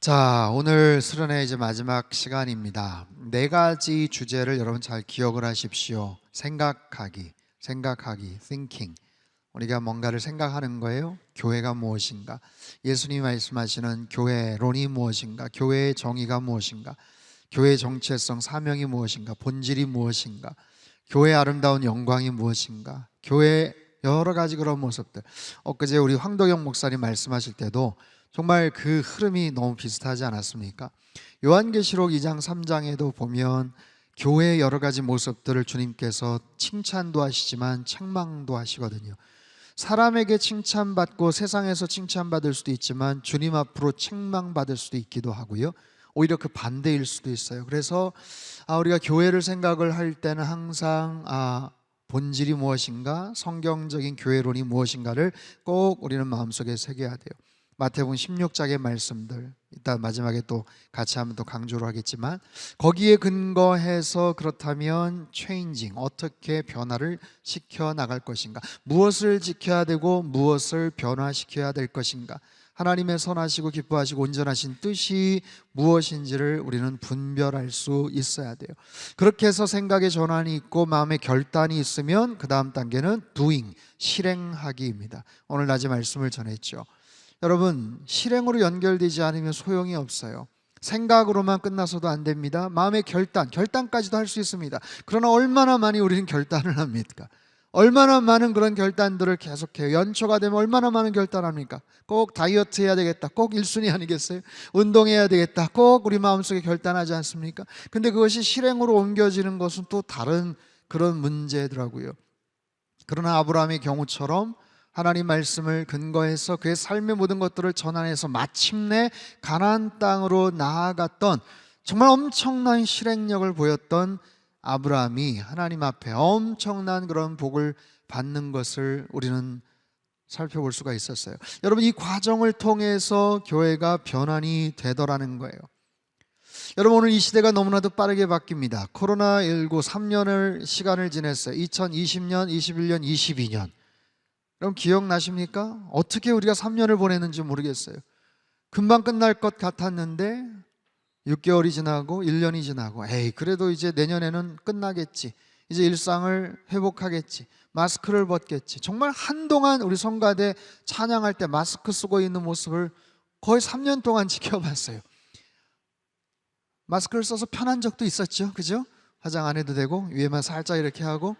자, 오늘 수련회 이제 마지막 시간입니다. 네 가지 주제를 여러분 잘 기억을 하십시오. 생각하기, thinking. 우리가 뭔가를 생각하는 거예요. 교회가 무엇인가? 예수님이 말씀하시는 교회론이 무엇인가? 교회의 정의가 무엇인가? 교회의 정체성, 사명이 무엇인가? 본질이 무엇인가? 교회의 아름다운 영광이 무엇인가? 교회의 여러 가지 그런 모습들. 엊그제 우리 황도경 목사님 말씀하실 때도 정말 그 흐름이 너무 비슷하지 않았습니까? 요한계시록 2장 3장에도 보면 교회의 여러 가지 모습들을 주님께서 칭찬도 하시지만 책망도 하시거든요. 사람에게 칭찬받고 세상에서 칭찬받을 수도 있지만 주님 앞으로 책망받을 수도 있기도 하고요. 오히려 그 반대일 수도 있어요. 그래서 우리가 교회를 생각을 할 때는 항상 본질이 무엇인가, 성경적인 교회론이 무엇인가를 꼭 우리는 마음속에 새겨야 돼요. 마태복음 16장의 말씀들 이따 마지막에 또 같이 한번 또 강조를 하겠지만 거기에 근거해서 그렇다면 체인징, 어떻게 변화를 시켜 나갈 것인가, 무엇을 지켜야 되고 무엇을 변화시켜야 될 것인가, 하나님의 선하시고 기뻐하시고 온전하신 뜻이 무엇인지를 우리는 분별할 수 있어야 돼요. 그렇게 해서 생각의 전환이 있고 마음의 결단이 있으면 그 다음 단계는 doing, 실행하기입니다. 오늘 낮에 말씀을 전했죠. 여러분, 실행으로 연결되지 않으면 소용이 없어요. 생각으로만 끝나서도 안 됩니다. 마음의 결단까지도 할 수 있습니다. 그러나 얼마나 많이 우리는 결단을 합니까? 얼마나 많은 그런 결단들을 계속해요. 연초가 되면 얼마나 많은 결단합니까? 꼭 다이어트 해야 되겠다, 꼭 1순위 아니겠어요? 운동해야 되겠다, 꼭 우리 마음속에 결단하지 않습니까? 근데 그것이 실행으로 옮겨지는 것은 또 다른 그런 문제더라고요. 그러나 아브라함의 경우처럼 하나님 말씀을 근거해서 그의 삶의 모든 것들을 전환해서 마침내 가나안 땅으로 나아갔던 정말 엄청난 실행력을 보였던 아브라함이 하나님 앞에 엄청난 그런 복을 받는 것을 우리는 살펴볼 수가 있었어요. 여러분, 이 과정을 통해서 교회가 변환이 되더라는 거예요. 여러분, 오늘 이 시대가 너무나도 빠르게 바뀝니다. 코로나19 3년을 시간을 지냈어요. 2020년, 21년, 22년. 여러분 기억나십니까? 어떻게 우리가 3년을 보냈는지 모르겠어요. 금방 끝날 것 같았는데 6개월이 지나고 1년이 지나고 그래도 이제 내년에는 끝나겠지, 이제 일상을 회복하겠지, 마스크를 벗겠지. 정말 한동안 우리 성가대 찬양할 때 마스크 쓰고 있는 모습을 거의 3년 동안 지켜봤어요. 마스크를 써서 편한 적도 있었죠, 그죠? 화장 안 해도 되고 위에만 살짝 이렇게 하고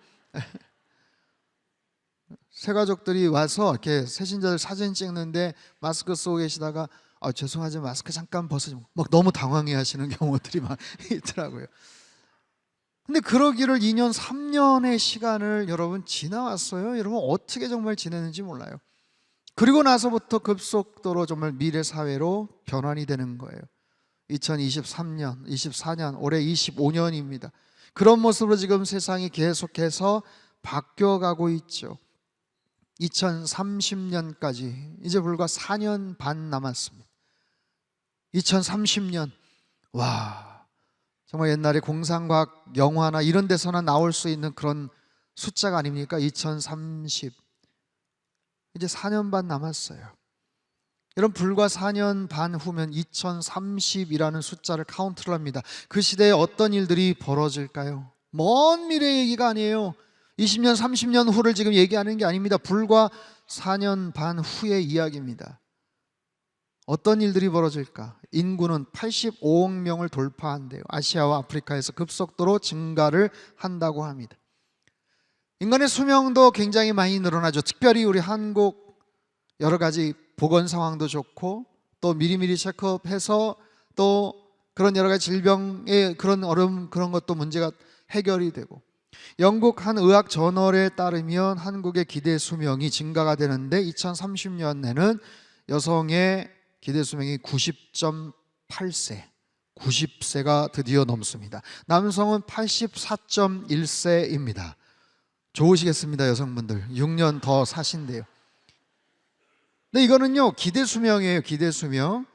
새가족들이 와서 이렇게 새신자들 사진 찍는데 마스크 쓰고 계시다가 죄송하지만 마스크 잠깐 벗으시면 막 너무 당황해 하시는 경우들이 막 있더라고요. 근데 그러기를 2년 3년의 시간을 여러분 지나왔어요. 여러분 어떻게 정말 지내는지 몰라요. 그리고 나서부터 급속도로 정말 미래 사회로 변환이 되는 거예요. 2023년, 24년, 올해 25년입니다. 그런 모습으로 지금 세상이 계속해서 바뀌어가고 있죠. 2030년까지 이제 불과 4년 반 남았습니다. 2030년, 와, 정말 옛날에 공상과학 영화나 이런 데서나 나올 수 있는 그런 숫자가 아닙니까? 2030, 이제 4년 반 남았어요. 여러분, 불과 4년 반 후면 2030이라는 숫자를 카운트를 합니다. 그 시대에 어떤 일들이 벌어질까요? 먼 미래 얘기가 아니에요. 20년, 30년 후를 지금 얘기하는 게 아닙니다. 불과 4년 반 후의 이야기입니다. 어떤 일들이 벌어질까? 인구는 85억 명을 돌파한대요. 아시아와 아프리카에서 급속도로 증가를 한다고 합니다. 인간의 수명도 굉장히 많이 늘어나죠. 특별히 우리 한국 여러 가지 보건 상황도 좋고 또 미리미리 체크업해서 또 그런 여러 가지 질병의 그런 그런 것도 문제가 해결이 되고, 영국 한 의학 저널에 따르면 한국의 기대 수명이 증가가 되는데 2030년에는 여성의 기대 수명이 90.8세, 90세가 드디어 넘습니다. 남성은 84.1세입니다. 좋으시겠습니다, 여성분들. 6년 더 사신대요. 근데 이거는요, 기대 수명이에요. 기대 수명.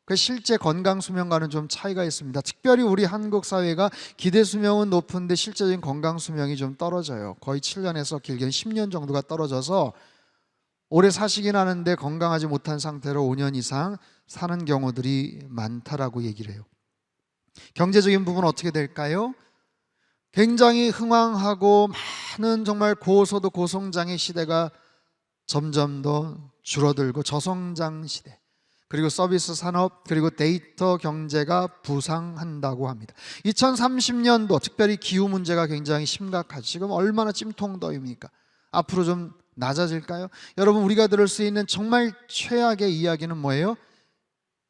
그 실제 건강 수명과는 좀 차이가 있습니다. 특별히 우리 한국 사회가 기대 수명은 높은데 실제적인 건강 수명이 좀 떨어져요. 거의 7년에서 길게는 10년 정도가 떨어져서 오래 사시긴 하는데 건강하지 못한 상태로 5년 이상 사는 경우들이 많다라고 얘기를 해요. 경제적인 부분은 어떻게 될까요? 굉장히 흥황하고 많은 정말 고소득 고성장의 시대가 점점 더 줄어들고 저성장 시대, 그리고 서비스 산업, 그리고 데이터 경제가 부상한다고 합니다. 2030년도 특별히 기후 문제가 굉장히 심각하죠. 지금 얼마나 찜통더위입니까? 앞으로 좀 낮아질까요? 여러분, 우리가 들을 수 있는 정말 최악의 이야기는 뭐예요?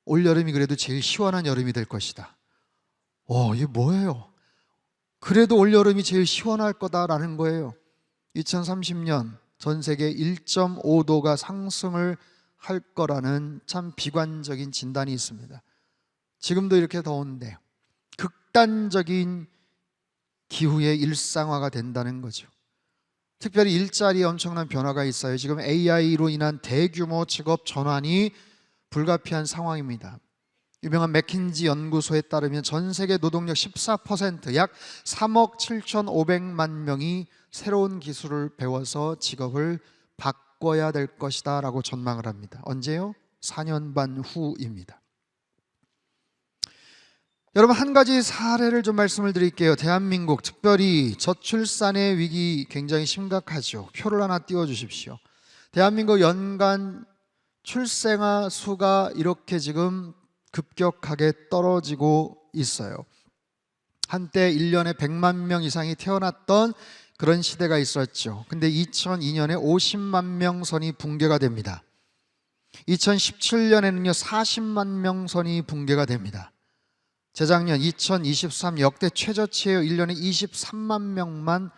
올여름이 그래도 제일 시원한 여름이 될 것이다. 이게 뭐예요? 그래도 올여름이 제일 시원할 거다라는 거예요. 2030년 전 세계 1.5도가 상승을 할 거라는 참 비관적인 진단이 있습니다. 지금도 이렇게 더운데 극단적인 기후의 일상화가 된다는 거죠. 특별히 일자리에 엄청난 변화가 있어요. 지금 AI로 인한 대규모 직업 전환이 불가피한 상황입니다. 유명한 맥킨지 연구소에 따르면 전 세계 노동력 14%, 약 3억 7,500만 명이 새로운 기술을 배워서 직업을 바꿔야 될 것이다 라고 전망을 합니다. 언제요? 4년 반 후입니다. 여러분, 한 가지 사례를 좀 말씀을 드릴게요. 대한민국 특별히 저출산의 위기 굉장히 심각하죠. 표를 하나 띄워주십시오. 대한민국 연간 출생아 수가 이렇게 지금 급격하게 떨어지고 있어요. 한때 1년에 100만 명 이상이 태어났던 그런 시대가 있었죠. 근데 2002년에 50만 명 선이 붕괴가 됩니다. 2017년에는요 40만 명 선이 붕괴가 됩니다. 재작년 2023 역대 최저치예요. 1년에 23만 명만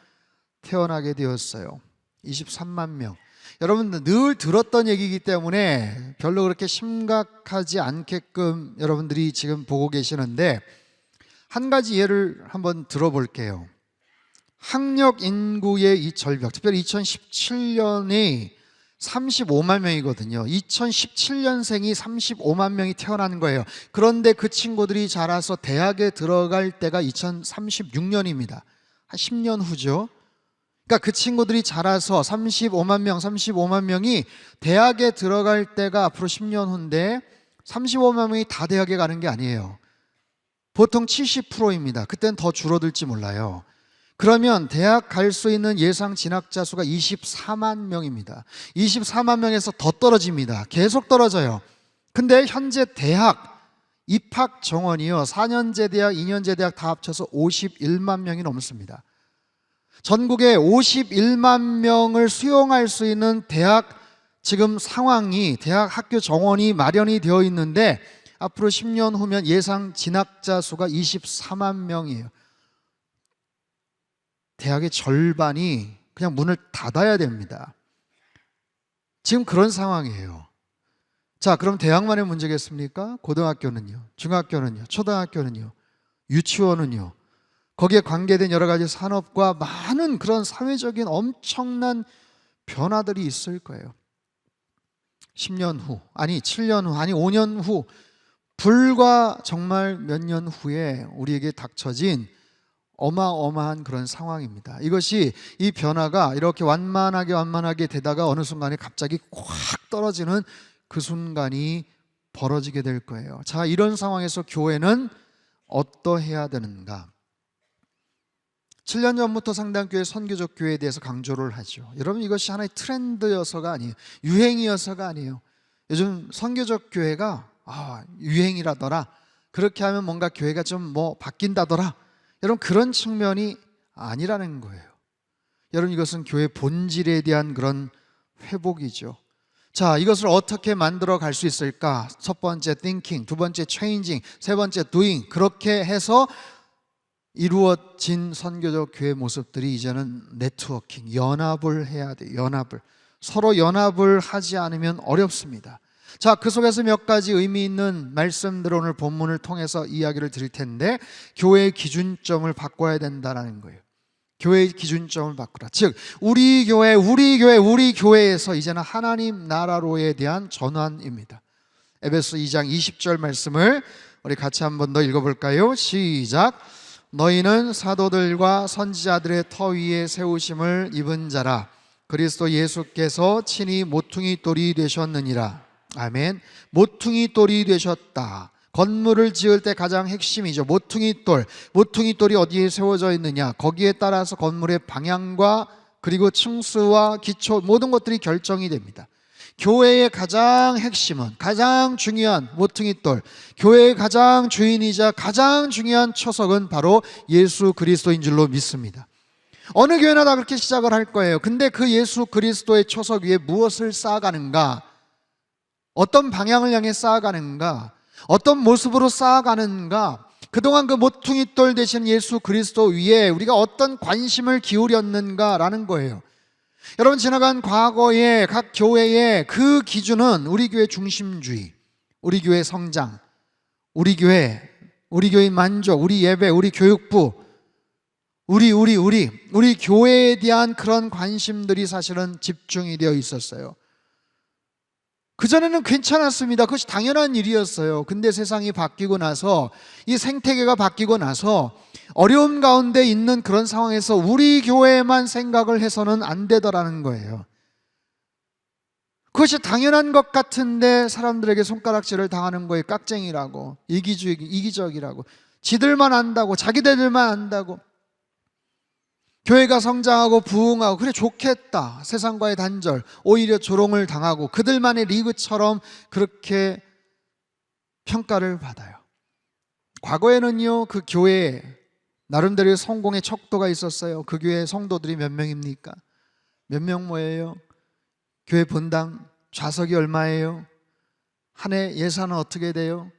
태어나게 되었어요. 23만 명. 여러분, 늘 들었던 얘기이기 때문에 별로 그렇게 심각하지 않게끔 여러분들이 지금 보고 계시는데, 한 가지 예를 한번 들어볼게요. 학력 인구의 이 절벽, 특별히 2017년이 35만 명이거든요. 2017년생이 35만 명이 태어나는 거예요. 그런데 그 친구들이 자라서 대학에 들어갈 때가 2036년입니다. 한 10년 후죠. 그러니까 그 친구들이 자라서 35만 명이 대학에 들어갈 때가 앞으로 10년 후인데 35만 명이 다 대학에 가는 게 아니에요. 보통 70%입니다. 그때는 더 줄어들지 몰라요. 그러면 대학 갈 수 있는 예상 진학자 수가 24만 명입니다. 24만 명에서 더 떨어집니다. 계속 떨어져요. 근데 현재 대학 입학 정원이요, 4년제 대학, 2년제 대학 다 합쳐서 51만 명이 넘습니다. 전국에 51만 명을 수용할 수 있는 대학 지금 상황이, 대학 학교 정원이 마련이 되어 있는데 앞으로 10년 후면 예상 진학자 수가 24만 명이에요. 대학의 절반이 그냥 문을 닫아야 됩니다. 지금 그런 상황이에요. 자, 그럼 대학만의 문제겠습니까? 고등학교는요? 중학교는요? 초등학교는요? 유치원은요? 거기에 관계된 여러 가지 산업과 많은 그런 사회적인 엄청난 변화들이 있을 거예요. 10년 후, 아니 7년 후, 아니 5년 후, 불과 정말 몇 년 후에 우리에게 닥쳐진 어마어마한 그런 상황입니다. 이것이, 이 변화가 이렇게 완만하게 되다가 어느 순간에 갑자기 콱 떨어지는 그 순간이 벌어지게 될 거예요. 자, 이런 상황에서 교회는 어떠해야 되는가? 7년 전부터 상당교회 선교적 교회에 대해서 강조를 하죠. 여러분, 이것이 하나의 트렌드여서가 아니에요. 유행이어서가 아니에요. 요즘 선교적 교회가 유행이라더라, 그렇게 하면 뭔가 교회가 좀 바뀐다더라, 여러분, 그런 측면이 아니라는 거예요. 여러분, 이것은 교회 본질에 대한 그런 회복이죠. 자, 이것을 어떻게 만들어 갈 수 있을까? 첫 번째 thinking, 두 번째 changing, 세 번째 doing, 그렇게 해서 이루어진 선교적 교회 모습들이 이제는 네트워킹, 연합을 해야 돼요. 연합을. 서로 연합을 하지 않으면 어렵습니다. 자, 그 속에서 몇 가지 의미 있는 말씀들을 오늘 본문을 통해서 이야기를 드릴 텐데, 교회의 기준점을 바꿔야 된다는 거예요. 교회의 기준점을 바꾸라. 즉, 우리 교회에서 이제는 하나님 나라로에 대한 전환입니다. 에베소 2장 20절 말씀을 우리 같이 한 번 더 읽어볼까요? 시작. 너희는 사도들과 선지자들의 터 위에 세우심을 입은 자라. 그리스도 예수께서 친히 모퉁이 돌이 되셨느니라. 아멘. 모퉁이 돌이 되셨다. 건물을 지을 때 가장 핵심이죠. 모퉁이 돌. 모퉁이 돌이 어디에 세워져 있느냐, 거기에 따라서 건물의 방향과 그리고 층수와 기초 모든 것들이 결정이 됩니다. 교회의 가장 핵심은, 가장 중요한 모퉁이 돌, 교회의 가장 주인이자 가장 중요한 초석은 바로 예수 그리스도인 줄로 믿습니다. 어느 교회나 다 그렇게 시작을 할 거예요. 근데 그 예수 그리스도의 초석 위에 무엇을 쌓아가는가, 어떤 방향을 향해 쌓아가는가, 어떤 모습으로 쌓아가는가, 그동안 그 모퉁이 돌 되신 예수 그리스도 위에 우리가 어떤 관심을 기울였는가라는 거예요. 여러분, 지나간 과거의 각 교회의 그 기준은 우리 교회 중심주의, 우리 교회 성장, 우리 교회인 만족, 우리 예배, 우리 교육부, 우리 교회에 대한 그런 관심들이 사실은 집중이 되어 있었어요. 그전에는 괜찮았습니다. 그것이 당연한 일이었어요. 근데 세상이 바뀌고 나서, 이 생태계가 바뀌고 나서 어려움 가운데 있는 그런 상황에서 우리 교회만 생각을 해서는 안 되더라는 거예요. 그것이 당연한 것 같은데 사람들에게 손가락질을 당하는 거예요. 깍쟁이라고, 이기적이라고, 지들만 안다고, 자기들만 안다고. 교회가 성장하고 부흥하고 그래 좋겠다, 세상과의 단절, 오히려 조롱을 당하고 그들만의 리그처럼 그렇게 평가를 받아요. 과거에는요, 그 교회에 나름대로의 성공의 척도가 있었어요. 그 교회 성도들이 몇 명입니까? 몇 명 모여요? 교회 분당 좌석이 얼마예요? 한 해 예산은 어떻게 돼요?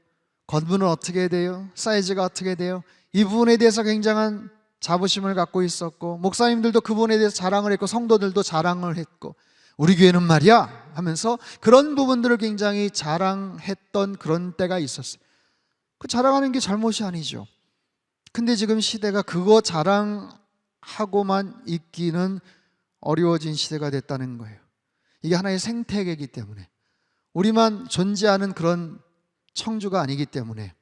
건물은 어떻게 돼요? 사이즈가 어떻게 돼요? 이 부분에 대해서 굉장한 자부심을 갖고 있었고, 목사님들도 그 부분에 대해서 자랑을 했고, 성도들도 자랑을 했고, 우리 교회는 말이야 하면서 그런 부분들을 굉장히 자랑했던 그런 때가 있었어요. 그 자랑하는 게 잘못이 아니죠. 근데 지금 시대가 그거 자랑하고만 있기는 어려워진 시대가 됐다는 거예요. 이게 하나의 생태계이기 때문에, 우리만 존재하는 그런 청주가 아니기 때문에,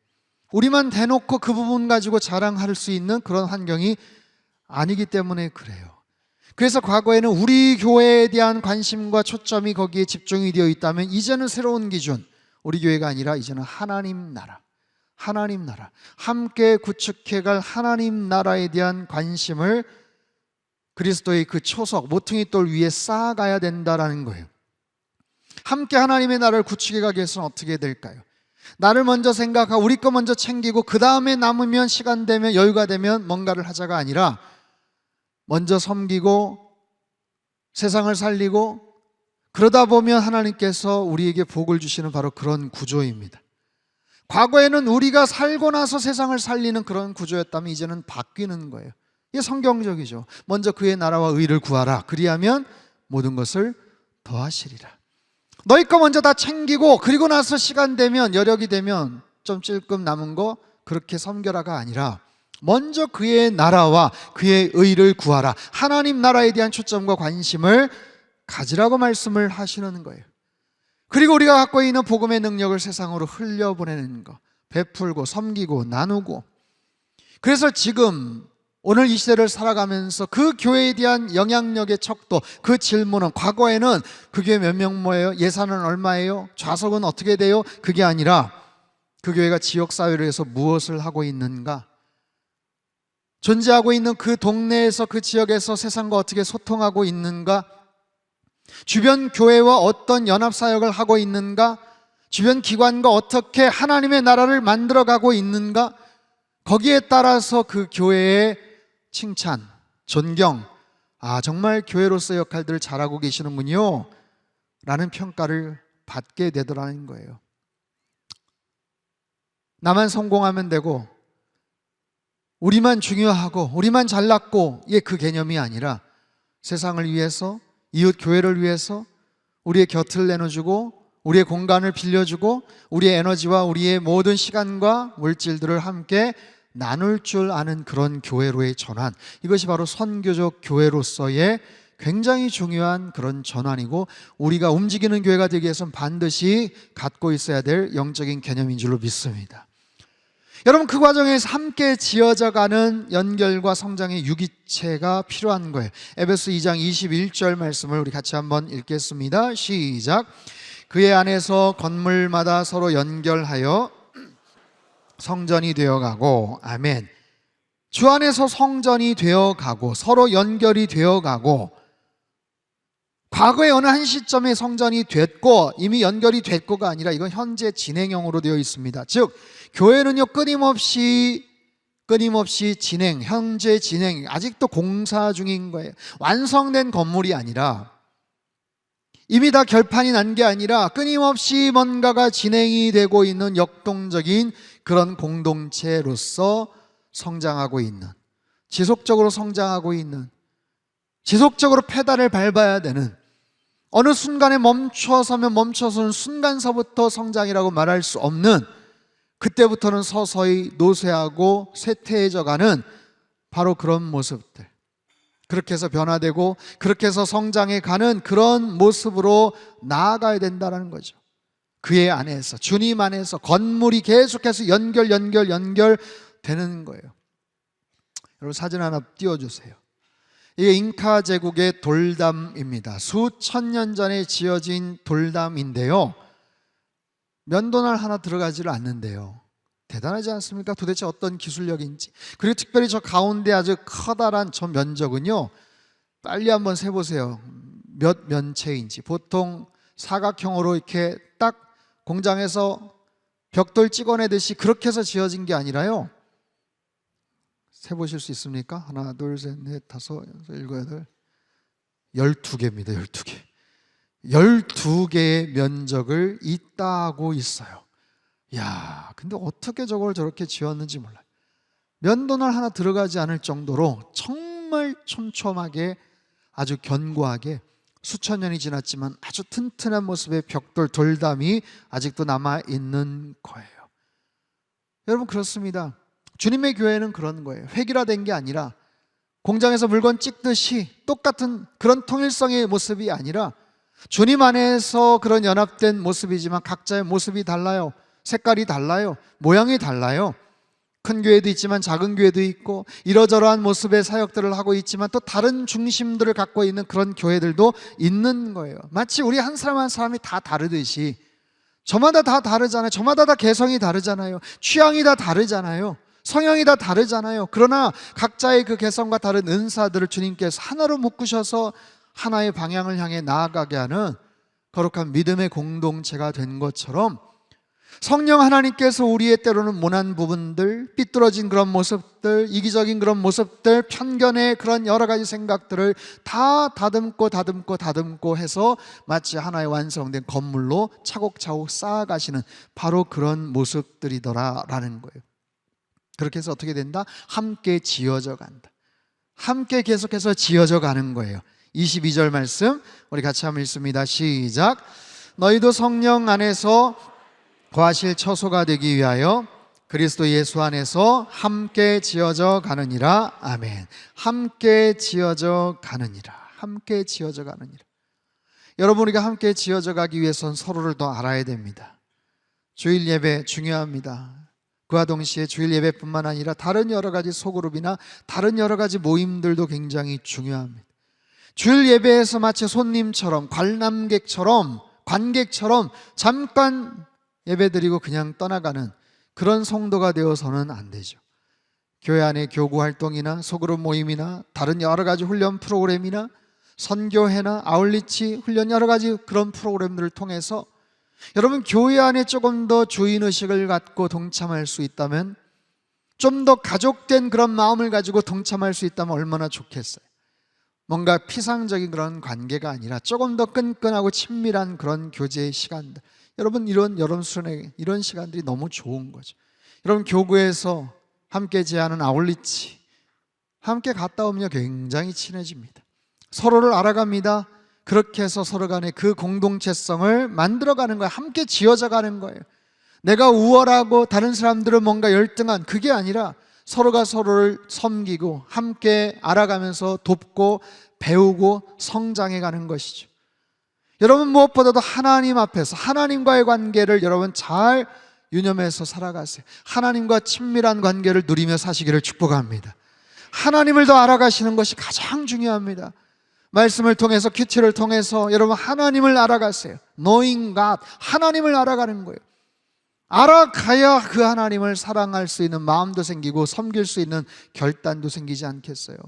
우리만 대놓고 그 부분 가지고 자랑할 수 있는 그런 환경이 아니기 때문에 그래요. 그래서 과거에는 우리 교회에 대한 관심과 초점이 거기에 집중이 되어 있다면, 이제는 새로운 기준, 우리 교회가 아니라 이제는 하나님 나라, 함께 구축해갈 하나님 나라에 대한 관심을 그리스도의 그 초석, 모퉁이 돌 위에 쌓아가야 된다라는 거예요. 함께 하나님의 나라를 구축해가기 위해서는 어떻게 될까요? 나를 먼저 생각하고 우리 거 먼저 챙기고 그 다음에 남으면, 시간 되면, 여유가 되면 뭔가를 하자가 아니라, 먼저 섬기고 세상을 살리고 그러다 보면 하나님께서 우리에게 복을 주시는 바로 그런 구조입니다. 과거에는 우리가 살고 나서 세상을 살리는 그런 구조였다면 이제는 바뀌는 거예요. 이게 성경적이죠. 먼저 그의 나라와 의를 구하라, 그리하면 모든 것을 더하시리라. 너희 거 먼저 다 챙기고 그리고 나서 시간 되면, 여력이 되면 좀 찔끔 남은 거 그렇게 섬겨라가 아니라, 먼저 그의 나라와 그의 의를 구하라, 하나님 나라에 대한 초점과 관심을 가지라고 말씀을 하시는 거예요. 그리고 우리가 갖고 있는 복음의 능력을 세상으로 흘려보내는 거, 베풀고 섬기고 나누고. 그래서 지금 오늘 이 시대를 살아가면서 그 교회에 대한 영향력의 척도, 그 질문은, 과거에는 그 교회 몇 명 모여요? 예산은 얼마예요? 좌석은 어떻게 돼요? 그게 아니라 그 교회가 지역사회를 위해서 무엇을 하고 있는가, 존재하고 있는 그 동네에서, 그 지역에서 세상과 어떻게 소통하고 있는가, 주변 교회와 어떤 연합사역을 하고 있는가, 주변 기관과 어떻게 하나님의 나라를 만들어가고 있는가, 거기에 따라서 그 교회의 칭찬, 존경, 정말 교회로서의 역할들을 잘하고 계시는군요 라는 평가를 받게 되더라는 거예요. 나만 성공하면 되고, 우리만 중요하고, 우리만 잘났고, 이게 그 개념이 아니라, 세상을 위해서, 이웃 교회를 위해서 우리의 곁을 내놓아주고, 우리의 공간을 빌려주고, 우리의 에너지와 우리의 모든 시간과 물질들을 함께 나눌 줄 아는 그런 교회로의 전환, 이것이 바로 선교적 교회로서의 굉장히 중요한 그런 전환이고, 우리가 움직이는 교회가 되기 위해서는 반드시 갖고 있어야 될 영적인 개념인 줄로 믿습니다. 여러분, 그 과정에서 함께 지어져가는 연결과 성장의 유기체가 필요한 거예요. 에베소 2장 21절 말씀을 우리 같이 한번 읽겠습니다. 시작. 그의 안에서 건물마다 서로 연결하여 성전이 되어가고, 아멘. 주 안에서 성전이 되어가고 서로 연결이 되어가고, 과거에 어느 한 시점에 성전이 됐고 이미 연결이 됐고가 아니라 이건 현재 진행형으로 되어 있습니다. 즉 교회는요, 끊임없이 진행, 현재 진행, 아직도 공사 중인 거예요. 완성된 건물이 아니라, 이미 다 결판이 난 게 아니라 끊임없이 뭔가가 진행이 되고 있는 역동적인 그런 공동체로서 성장하고 있는, 지속적으로 성장하고 있는, 지속적으로 페달을 밟아야 되는, 어느 순간에 멈춰서는 순간서부터 성장이라고 말할 수 없는, 그때부터는 서서히 노쇠하고 쇠퇴해져가는 바로 그런 모습들, 그렇게 해서 변화되고 그렇게 해서 성장해 가는 그런 모습으로 나아가야 된다는 거죠. 그의 안에서, 주님 안에서 건물이 계속해서 연결되는 거예요. 여러분, 사진 하나 띄워주세요. 이게 잉카 제국의 돌담입니다. 수천 년 전에 지어진 돌담인데요, 면도날 하나 들어가지를 않는데요. 대단하지 않습니까? 도대체 어떤 기술력인지. 그리고 특별히 저 가운데 아주 커다란 저 면적은요, 빨리 한번 세보세요. 몇 면체인지. 보통 사각형으로 이렇게 딱 공장에서 벽돌 찍어내듯이 그렇게 해서 지어진 게 아니라요, 세보실 수 있습니까? 하나, 둘, 셋, 넷, 다섯, 여섯, 일곱, 여덟, 12개입니다. 12개. 12개의 면적을 잇따하고 있어요. 야, 근데 어떻게 저걸 저렇게 지었는지 몰라요. 면도날 하나 들어가지 않을 정도로 정말 촘촘하게, 아주 견고하게 수천 년이 지났지만 아주 튼튼한 모습의 벽돌 돌담이 아직도 남아있는 거예요. 여러분, 그렇습니다. 주님의 교회는 그런 거예요. 획일화된 게 아니라, 공장에서 물건 찍듯이 똑같은 그런 통일성의 모습이 아니라, 주님 안에서 그런 연합된 모습이지만 각자의 모습이 달라요. 색깔이 달라요. 모양이 달라요. 큰 교회도 있지만 작은 교회도 있고, 이러저러한 모습의 사역들을 하고 있지만 또 다른 중심들을 갖고 있는 그런 교회들도 있는 거예요. 마치 우리 한 사람 한 사람이 다 다르듯이, 저마다 다 다르잖아요. 저마다 다 개성이 다르잖아요. 취향이 다 다르잖아요. 성향이 다 다르잖아요. 그러나 각자의 그 개성과 다른 은사들을 주님께서 하나로 묶으셔서 하나의 방향을 향해 나아가게 하는 거룩한 믿음의 공동체가 된 것처럼, 성령 하나님께서 우리의 때로는 모난 부분들, 삐뚤어진 그런 모습들, 이기적인 그런 모습들, 편견의 그런 여러 가지 생각들을 다 다듬고 해서 마치 하나의 완성된 건물로 차곡차곡 쌓아가시는 바로 그런 모습들이더라라는 거예요. 그렇게 해서 어떻게 된다? 함께 지어져 간다. 함께 계속해서 지어져 가는 거예요. 22절 말씀 우리 같이 한번 읽습니다. 시작. 너희도 성령 안에서 거하실 처소가 되기 위하여 그리스도 예수 안에서 함께 지어져 가느니라. 아멘. 함께 지어져 가느니라. 함께 지어져 가느니라. 여러분, 우리가 함께 지어져 가기 위해서는 서로를 더 알아야 됩니다. 주일 예배 중요합니다. 그와 동시에 주일 예배뿐만 아니라 다른 여러 가지 소그룹이나 다른 여러 가지 모임들도 굉장히 중요합니다. 주일 예배에서 마치 손님처럼, 관람객처럼, 관객처럼 잠깐 예배드리고 그냥 떠나가는 그런 성도가 되어서는 안 되죠. 교회 안에 교구 활동이나 소그룹 모임이나 다른 여러 가지 훈련 프로그램이나 선교회나 아울리치 훈련, 여러 가지 그런 프로그램들을 통해서 여러분, 교회 안에 조금 더 주인의식을 갖고 동참할 수 있다면, 좀 더 가족된 그런 마음을 가지고 동참할 수 있다면 얼마나 좋겠어요. 뭔가 피상적인 그런 관계가 아니라 조금 더 끈끈하고 친밀한 그런 교제의 시간들. 여러분, 여러분 수련회 이런 시간들이 너무 좋은 거죠. 여러분, 교구에서 함께 제하는 아울리치 함께 갔다 오면 굉장히 친해집니다. 서로를 알아갑니다. 그렇게 해서 서로 간에 그 공동체성을 만들어가는 거예요. 함께 지어져 가는 거예요. 내가 우월하고 다른 사람들은 뭔가 열등한, 그게 아니라 서로가 서로를 섬기고 함께 알아가면서 돕고 배우고 성장해 가는 것이죠. 여러분, 무엇보다도 하나님 앞에서 하나님과의 관계를 여러분 잘 유념해서 살아가세요. 하나님과 친밀한 관계를 누리며 사시기를 축복합니다. 하나님을 더 알아가시는 것이 가장 중요합니다. 말씀을 통해서, 큐티를 통해서 여러분 하나님을 알아가세요. Knowing God, 하나님을 알아가는 거예요. 알아가야 그 하나님을 사랑할 수 있는 마음도 생기고 섬길 수 있는 결단도 생기지 않겠어요?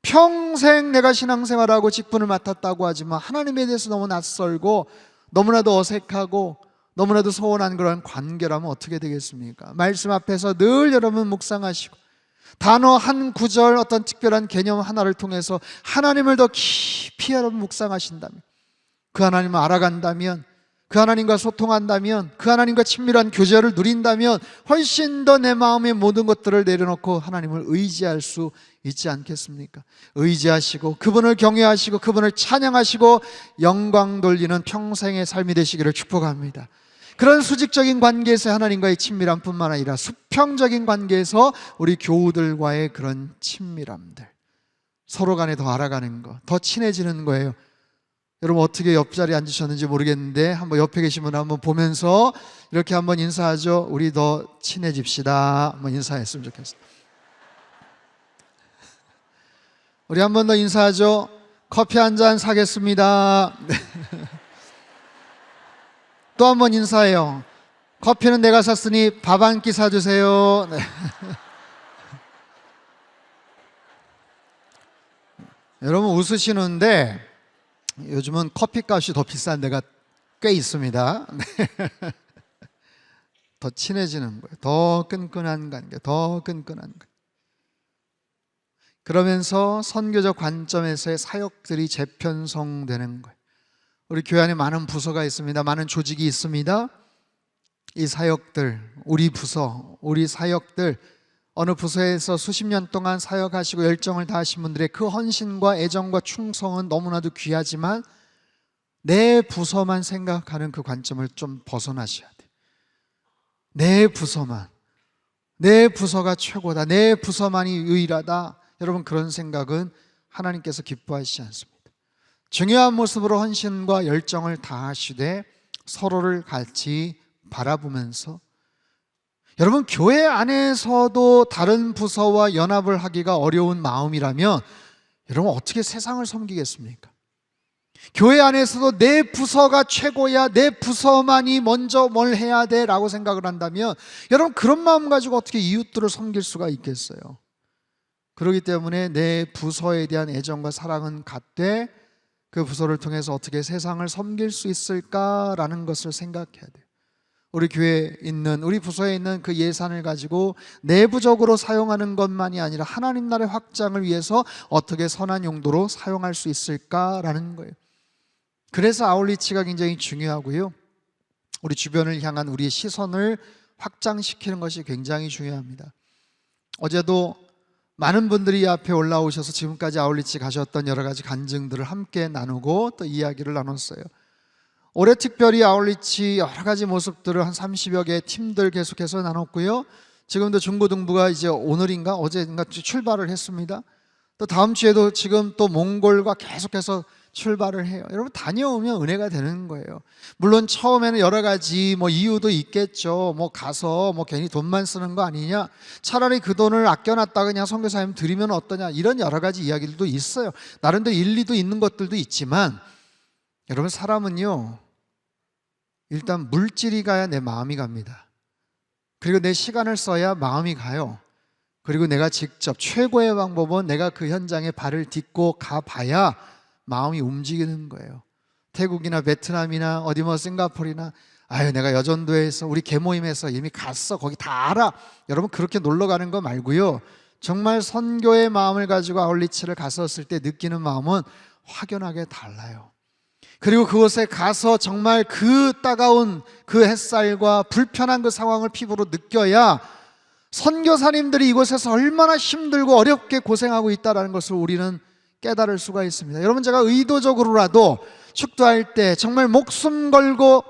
평생 내가 신앙생활하고 직분을 맡았다고 하지만 하나님에 대해서 너무 낯설고 너무나도 어색하고 너무나도 소원한 그런 관계라면 어떻게 되겠습니까? 말씀 앞에서 늘 여러분 묵상하시고 단어 한 구절, 어떤 특별한 개념 하나를 통해서 하나님을 더 깊이 여러분 묵상하신다면, 그 하나님을 알아간다면, 그 하나님과 소통한다면, 그 하나님과 친밀한 교제를 누린다면 훨씬 더 내 마음의 모든 것들을 내려놓고 하나님을 의지할 수 있지 않겠습니까? 의지하시고 그분을 경외하시고 그분을 찬양하시고 영광 돌리는 평생의 삶이 되시기를 축복합니다. 그런 수직적인 관계에서 하나님과의 친밀함 뿐만 아니라 수평적인 관계에서 우리 교우들과의 그런 친밀함들, 서로 간에 더 알아가는 거, 더 친해지는 거예요. 여러분 어떻게 옆자리에 앉으셨는지 모르겠는데 한번 옆에 계신 분 한번 보면서 이렇게 한번 인사하죠. 우리 더 친해집시다. 한번 인사했으면 좋겠어요. 우리 한번 더 인사하죠. 커피 한 잔 사겠습니다. 또 한 번 인사해요. 커피는 내가 샀으니 밥 한 끼 사주세요. 네. 여러분 웃으시는데 요즘은 커피값이 더 비싼 데가 꽤 있습니다. 네. 더 친해지는 거예요. 더 끈끈한 관계, 더 끈끈한 관계. 그러면서 선교적 관점에서의 사역들이 재편성되는 거예요. 우리 교회 안에 많은 부서가 있습니다. 많은 조직이 있습니다. 이 사역들, 우리 부서, 우리 사역들, 어느 부서에서 수십 년 동안 사역하시고 열정을 다하신 분들의 그 헌신과 애정과 충성은 너무나도 귀하지만 내 부서만 생각하는 그 관점을 좀 벗어나셔야 돼요. 내 부서만, 내 부서가 최고다, 내 부서만이 유일하다, 여러분 그런 생각은 하나님께서 기뻐하시지 않습니다. 중요한 모습으로 헌신과 열정을 다하시되 서로를 같이 바라보면서, 여러분 교회 안에서도 다른 부서와 연합을 하기가 어려운 마음이라면 여러분 어떻게 세상을 섬기겠습니까? 교회 안에서도 내 부서가 최고야, 내 부서만이 먼저 뭘 해야 돼 라고 생각을 한다면 여러분 그런 마음 가지고 어떻게 이웃들을 섬길 수가 있겠어요? 그렇기 때문에 내 부서에 대한 애정과 사랑은 갖되 그 부서를 통해서 어떻게 세상을 섬길 수 있을까라는 것을 생각해야 돼요. 우리 교회에 있는, 우리 부서에 있는 그 예산을 가지고 내부적으로 사용하는 것만이 아니라 하나님 나라의 확장을 위해서 어떻게 선한 용도로 사용할 수 있을까라는 거예요. 그래서 아울리치가 굉장히 중요하고요. 우리 주변을 향한 우리의 시선을 확장시키는 것이 굉장히 중요합니다. 어제도 많은 분들이 이 앞에 올라오셔서 지금까지 아울리치 가셨던 여러 가지 간증들을 함께 나누고 또 이야기를 나눴어요. 올해 특별히 아울리치 여러 가지 모습들을 한 30여 개의 팀들 계속해서 나눴고요. 지금도 중고등부가 이제 오늘인가 어제인가 출발을 했습니다. 또 다음 주에도 지금 또 몽골과 계속해서 출발을 해요. 여러분 다녀오면 은혜가 되는 거예요. 물론 처음에는 여러 가지 이유도 있겠죠. 가서 괜히 돈만 쓰는 거 아니냐, 차라리 그 돈을 아껴놨다가 그냥 선교사님 드리면 어떠냐, 이런 여러 가지 이야기들도 있어요. 나름대로 일리도 있는 것들도 있지만 여러분 사람은요 일단 물질이 가야 내 마음이 갑니다. 그리고 내 시간을 써야 마음이 가요. 그리고 내가 직접, 최고의 방법은 내가 그 현장에 발을 딛고 가봐야 마음이 움직이는 거예요. 태국이나 베트남이나 어디 싱가포르나, 내가 여전도에서 우리 개모임에서 이미 갔어, 거기 다 알아, 여러분 그렇게 놀러 가는 거 말고요, 정말 선교의 마음을 가지고 아울리치를 갔었을 때 느끼는 마음은 확연하게 달라요. 그리고 그곳에 가서 정말 그 따가운 그 햇살과 불편한 그 상황을 피부로 느껴야 선교사님들이 이곳에서 얼마나 힘들고 어렵게 고생하고 있다는 것을 우리는 깨달을 수가 있습니다. 여러분 제가 의도적으로라도 축도할 때 정말 목숨 걸고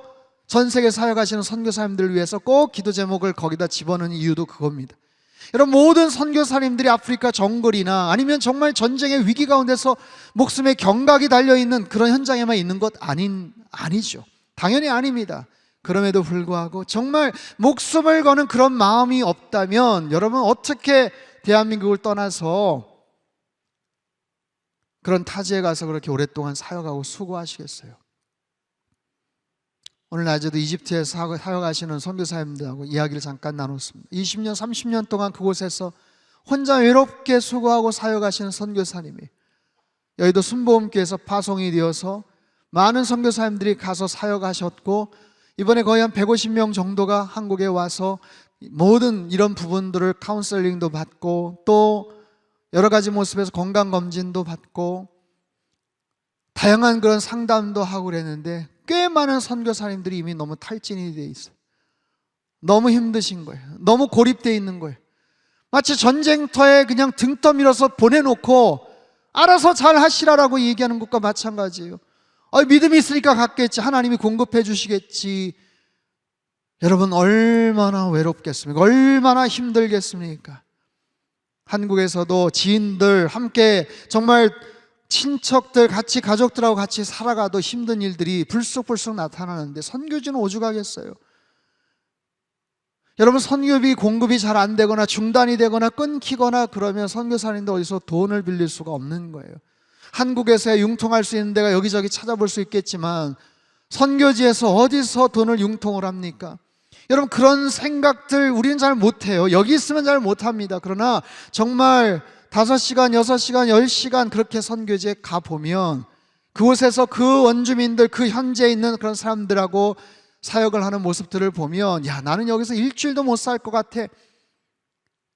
전 세계 사역하시는 선교사님들을 위해서 꼭 기도 제목을 거기다 집어넣은 이유도 그겁니다. 여러분 모든 선교사님들이 아프리카 정글이나 아니면 정말 전쟁의 위기 가운데서 목숨의 경각이 달려있는 그런 현장에만 있는 것 아니죠. 당연히 아닙니다. 그럼에도 불구하고 정말 목숨을 거는 그런 마음이 없다면 여러분 어떻게 대한민국을 떠나서 그런 타지에 가서 그렇게 오랫동안 사역하고 수고하시겠어요? 오늘 낮에도 이집트에서 사역하시는 선교사님들하고 이야기를 잠깐 나눴습니다. 20년, 30년 동안 그곳에서 혼자 외롭게 수고하고 사역하시는 선교사님이 여의도 순복음교회에서 파송이 되어서 많은 선교사님들이 가서 사역하셨고, 이번에 거의 한 150명 정도가 한국에 와서 모든 이런 부분들을 카운셀링도 받고 또 여러 가지 모습에서 건강검진도 받고 다양한 그런 상담도 하고 그랬는데, 꽤 많은 선교사님들이 이미 너무 탈진이 돼 있어요. 너무 힘드신 거예요. 너무 고립되어 있는 거예요. 마치 전쟁터에 그냥 등 떠밀어서 보내놓고 알아서 잘 하시라라고 얘기하는 것과 마찬가지예요. 믿음이 있으니까 갔겠지, 하나님이 공급해 주시겠지. 여러분 얼마나 외롭겠습니까? 얼마나 힘들겠습니까? 한국에서도 지인들 함께 정말 친척들 같이 가족들하고 같이 살아가도 힘든 일들이 불쑥불쑥 나타나는데 선교지는 오죽하겠어요. 여러분 선교비 공급이 잘 안 되거나 중단이 되거나 끊기거나 그러면 선교사님도 어디서 돈을 빌릴 수가 없는 거예요. 한국에서야 융통할 수 있는 데가 여기저기 찾아볼 수 있겠지만 선교지에서 어디서 돈을 융통을 합니까? 여러분 그런 생각들 우리는 잘 못해요. 여기 있으면 잘 못합니다. 그러나 정말 5시간, 6시간, 10시간 그렇게 선교지에 가보면 그곳에서 그 원주민들, 그 현지에 있는 그런 사람들하고 사역을 하는 모습들을 보면 야, 나는 여기서 일주일도 못 살 것 같아.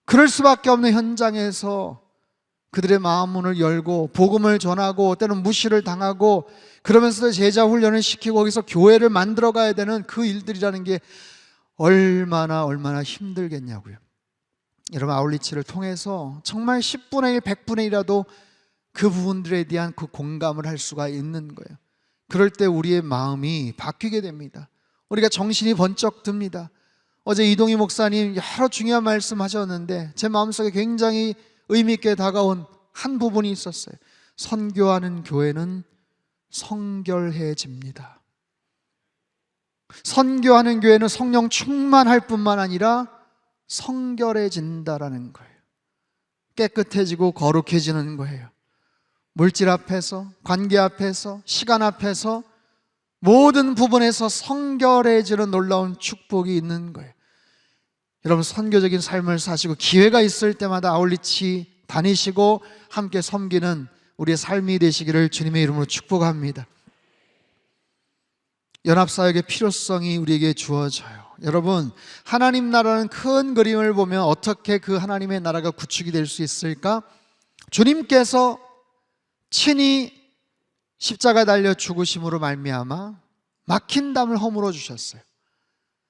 그럴 수밖에 없는 현장에서 그들의 마음 문을 열고 복음을 전하고 때는 무시를 당하고 그러면서도 제자 훈련을 시키고 거기서 교회를 만들어 가야 되는 그 일들이라는 게 얼마나 힘들겠냐고요. 여러분 아울리치를 통해서 정말 10분의 1, 100분의 1이라도 그 부분들에 대한 그 공감을 할 수가 있는 거예요. 그럴 때 우리의 마음이 바뀌게 됩니다. 우리가 정신이 번쩍 듭니다. 어제 이동희 목사님 여러 중요한 말씀 하셨는데 제 마음속에 굉장히 의미 있게 다가온 한 부분이 있었어요. 선교하는 교회는 성결해집니다. 선교하는 교회는 성령 충만할 뿐만 아니라 성결해진다라는 거예요. 깨끗해지고 거룩해지는 거예요. 물질 앞에서, 관계 앞에서, 시간 앞에서 모든 부분에서 성결해지는 놀라운 축복이 있는 거예요. 여러분 선교적인 삶을 사시고 기회가 있을 때마다 아울리치 다니시고 함께 섬기는 우리의 삶이 되시기를 주님의 이름으로 축복합니다. 연합사역의 필요성이 우리에게 주어져요. 여러분 하나님 나라는 큰 그림을 보면 어떻게 그 하나님의 나라가 구축이 될 수 있을까? 주님께서 친히 십자가 달려 죽으심으로 말미암아 막힌 담을 허물어 주셨어요.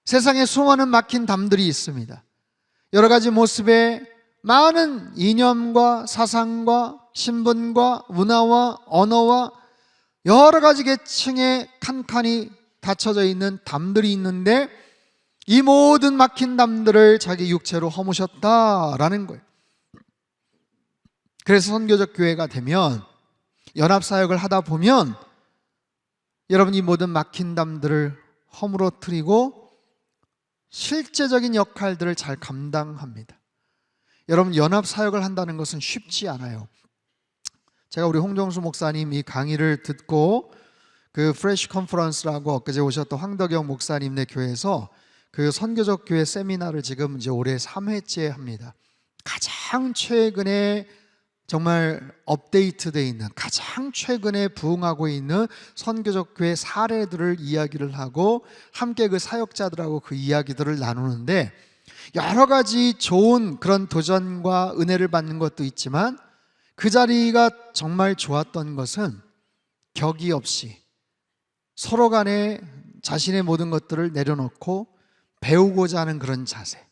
세상에 수많은 막힌 담들이 있습니다. 여러 가지 모습의 많은 이념과 사상과 신분과 문화와 언어와 여러 가지 계층의 칸칸이 닫혀져 있는 담들이 있는데 이 모든 막힌 담들을 자기 육체로 허무셨다라는 거예요. 그래서 선교적 교회가 되면 연합사역을 하다 보면 여러분 이 모든 막힌 담들을 허물어뜨리고 실제적인 역할들을 잘 감당합니다. 여러분 연합사역을 한다는 것은 쉽지 않아요. 제가 우리 홍정수 목사님 이 강의를 듣고 그 프레쉬 컨퍼런스라고 엊그제 오셨던 황덕영 목사님네 교회에서 그 선교적 교회 세미나를 지금 이제 올해 3회째 합니다. 가장 최근에 정말 업데이트되어 있는 가장 최근에 부흥하고 있는 선교적 교회 사례들을 이야기를 하고 함께 그 사역자들하고 그 이야기들을 나누는데 여러 가지 좋은 그런 도전과 은혜를 받는 것도 있지만 그 자리가 정말 좋았던 것은 격이 없이 서로 간에 자신의 모든 것들을 내려놓고 배우고자 하는 그런 자세.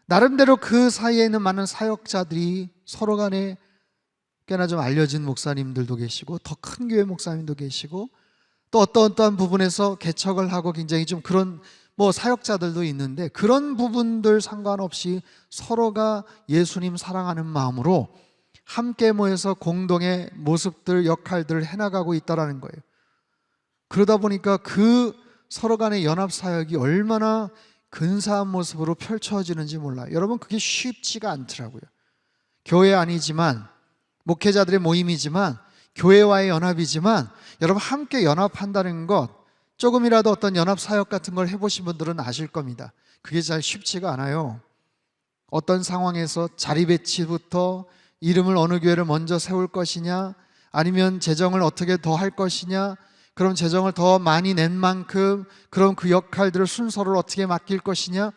나름대로 그 사이에 있는 많은 사역자들이 서로 간에 꽤나 좀 알려진 목사님들도 계시고 더 큰 교회 목사님도 계시고 또 어떠한 부분에서 개척을 하고 굉장히 좀 그런 사역자들도 있는데 그런 부분들 상관없이 서로가 예수님 사랑하는 마음으로 함께 모여서 공동의 모습들, 역할들을 해나가고 있다는 거예요. 그러다 보니까 그 서로 간의 연합 사역이 얼마나 근사한 모습으로 펼쳐지는지 몰라요. 여러분, 그게 쉽지가 않더라고요. 교회 아니지만, 목회자들의 모임이지만, 교회와의 연합이지만, 여러분 함께 연합한다는 것, 조금이라도 어떤 연합 사역 같은 걸 해보신 분들은 아실 겁니다. 그게 잘 쉽지가 않아요. 어떤 상황에서 자리 배치부터 이름을 어느 교회를 먼저 세울 것이냐, 아니면 재정을 어떻게 더 할 것이냐, 그럼 재정을 더 많이 낸 만큼 그럼 그 역할들을 순서를 어떻게 맡길 것이냐,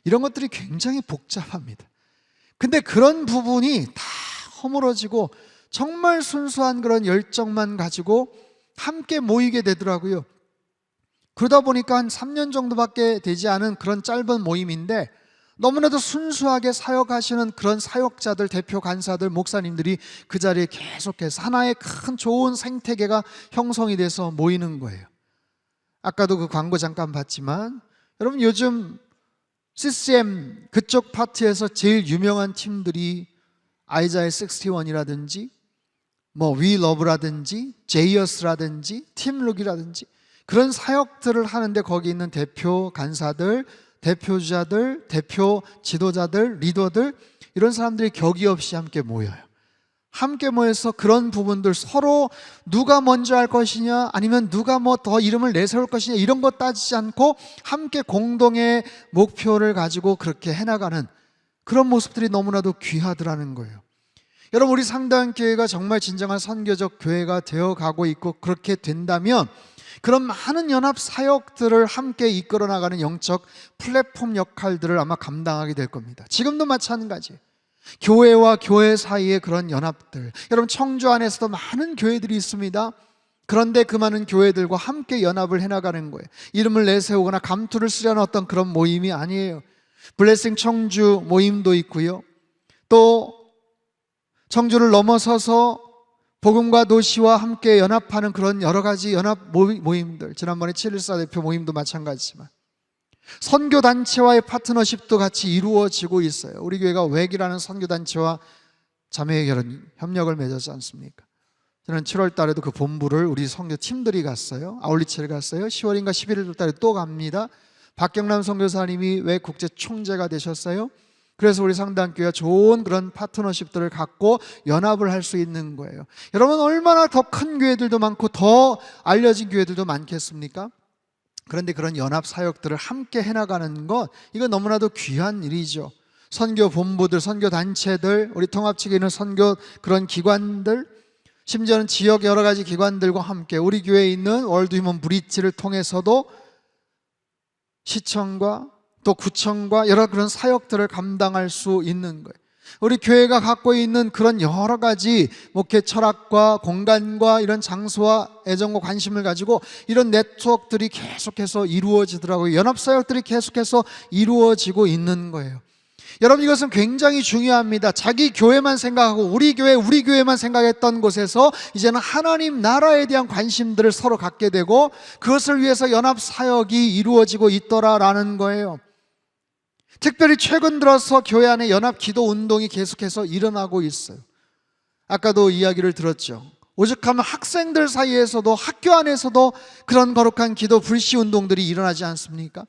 이런 것들이 굉장히 복잡합니다. 근데 그런 부분이 다 허물어지고 정말 순수한 그런 열정만 가지고 함께 모이게 되더라고요. 그러다 보니까 한 3년 정도밖에 되지 않은 그런 짧은 모임인데 너무나도 순수하게 사역하시는 그런 사역자들, 대표 간사들, 목사님들이 그 자리에 계속해서 하나의 큰 좋은 생태계가 형성이 돼서 모이는 거예요. 아까도 그 광고 잠깐 봤지만 여러분, 요즘 CCM 그쪽 파트에서 제일 유명한 팀들이 아이자의 61이라든지 We Love라든지 제이어스라든지 팀룩이라든지 그런 사역들을 하는데 거기 있는 대표 간사들, 대표주자들, 대표 지도자들, 리더들, 이런 사람들이 격이 없이 함께 모여요. 함께 모여서 그런 부분들, 서로 누가 먼저 할 것이냐, 아니면 누가 더 이름을 내세울 것이냐, 이런 거 따지지 않고 함께 공동의 목표를 가지고 그렇게 해나가는 그런 모습들이 너무나도 귀하더라는 거예요. 여러분, 우리 상당교회가 정말 진정한 선교적 교회가 되어가고 있고, 그렇게 된다면 그런 많은 연합 사역들을 함께 이끌어 나가는 영적 플랫폼 역할들을 아마 감당하게 될 겁니다. 지금도 마찬가지. 교회와 교회 사이의 그런 연합들, 여러분 청주 안에서도 많은 교회들이 있습니다. 그런데 그 많은 교회들과 함께 연합을 해나가는 거예요. 이름을 내세우거나 감투를 쓰려는 어떤 그런 모임이 아니에요. 블레싱 청주 모임도 있고요, 또 청주를 넘어서서 복음과 도시와 함께 연합하는 그런 여러 가지 연합 모임들, 지난번에 714 대표 모임도 마찬가지지만 선교단체와의 파트너십도 같이 이루어지고 있어요. 우리 교회가 웩이라는 선교단체와 자매 결혼 협력을 맺었지 않습니까? 저는 7월 달에도 그 본부를 우리 선교팀들이 갔어요. 아울리체를 갔어요. 10월인가 11월 달에 또 갑니다. 박경남 선교사님이 웩 국제 총재가 되셨어요. 그래서 우리 상당교회가 좋은 그런 파트너십들을 갖고 연합을 할 수 있는 거예요. 여러분, 얼마나 더 큰 교회들도 많고 더 알려진 교회들도 많겠습니까? 그런데 그런 연합 사역들을 함께 해나가는 것, 이건 너무나도 귀한 일이죠. 선교 본부들, 선교 단체들, 우리 통합 측에 있는 선교 그런 기관들, 심지어는 지역 여러 가지 기관들과 함께 우리 교회에 있는 월드 휴먼 브릿지를 통해서도 시청과 또 구청과 여러 그런 사역들을 감당할 수 있는 거예요. 우리 교회가 갖고 있는 그런 여러 가지 목회 철학과 공간과 이런 장소와 애정과 관심을 가지고 이런 네트워크들이 계속해서 이루어지더라고요. 연합사역들이 계속해서 이루어지고 있는 거예요. 여러분, 이것은 굉장히 중요합니다. 자기 교회만 생각하고 우리 교회만 생각했던 곳에서 이제는 하나님 나라에 대한 관심들을 서로 갖게 되고 그것을 위해서 연합사역이 이루어지고 있더라라는 거예요. 특별히 최근 들어서 교회 안에 연합 기도 운동이 계속해서 일어나고 있어요. 아까도 이야기를 들었죠. 오죽하면 학생들 사이에서도, 학교 안에서도 그런 거룩한 기도 불시 운동들이 일어나지 않습니까?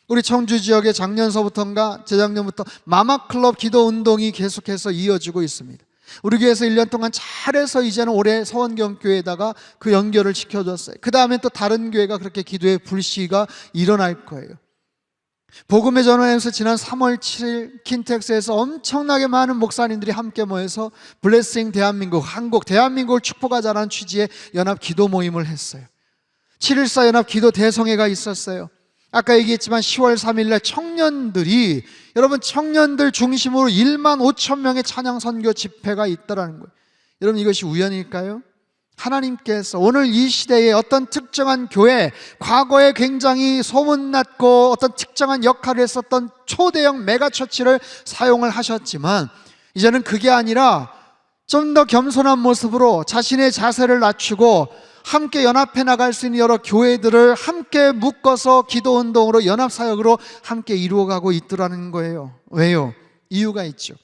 우리 청주 지역에 작년서부터인가 재작년부터 마마클럽 기도 운동이 계속해서 이어지고 있습니다. 우리 교회에서 1년 동안 잘해서 이제는 올해 서원경교회에다가 그 연결을 시켜줬어요. 그 다음에 또 다른 교회가 그렇게 기도의 불시가 일어날 거예요. 복음의 전환에서 지난 3월 7일 킨텍스에서 엄청나게 많은 목사님들이 함께 모여서 블레싱 대한민국, 한국, 대한민국을 축복하자라는 취지의 연합 기도 모임을 했어요. 7.14 연합 기도 대성회가 있었어요. 아까 얘기했지만 10월 3일날 청년들이, 여러분 청년들 중심으로 1만 5천 명의 찬양 선교 집회가 있다라는 거예요. 여러분, 이것이 우연일까요? 하나님께서 오늘 이 시대에 어떤 특정한 교회, 과거에 굉장히 소문났고 어떤 특정한 역할을 했었던 초대형 메가처치를 사용을 하셨지만 이제는 그게 아니라 좀 더 겸손한 모습으로 자신의 자세를 낮추고 함께 연합해 나갈 수 있는 여러 교회들을 함께 묶어서 기도운동으로 연합사역으로 함께 이루어가고 있더라는 거예요. 왜요? 이유가 있죠.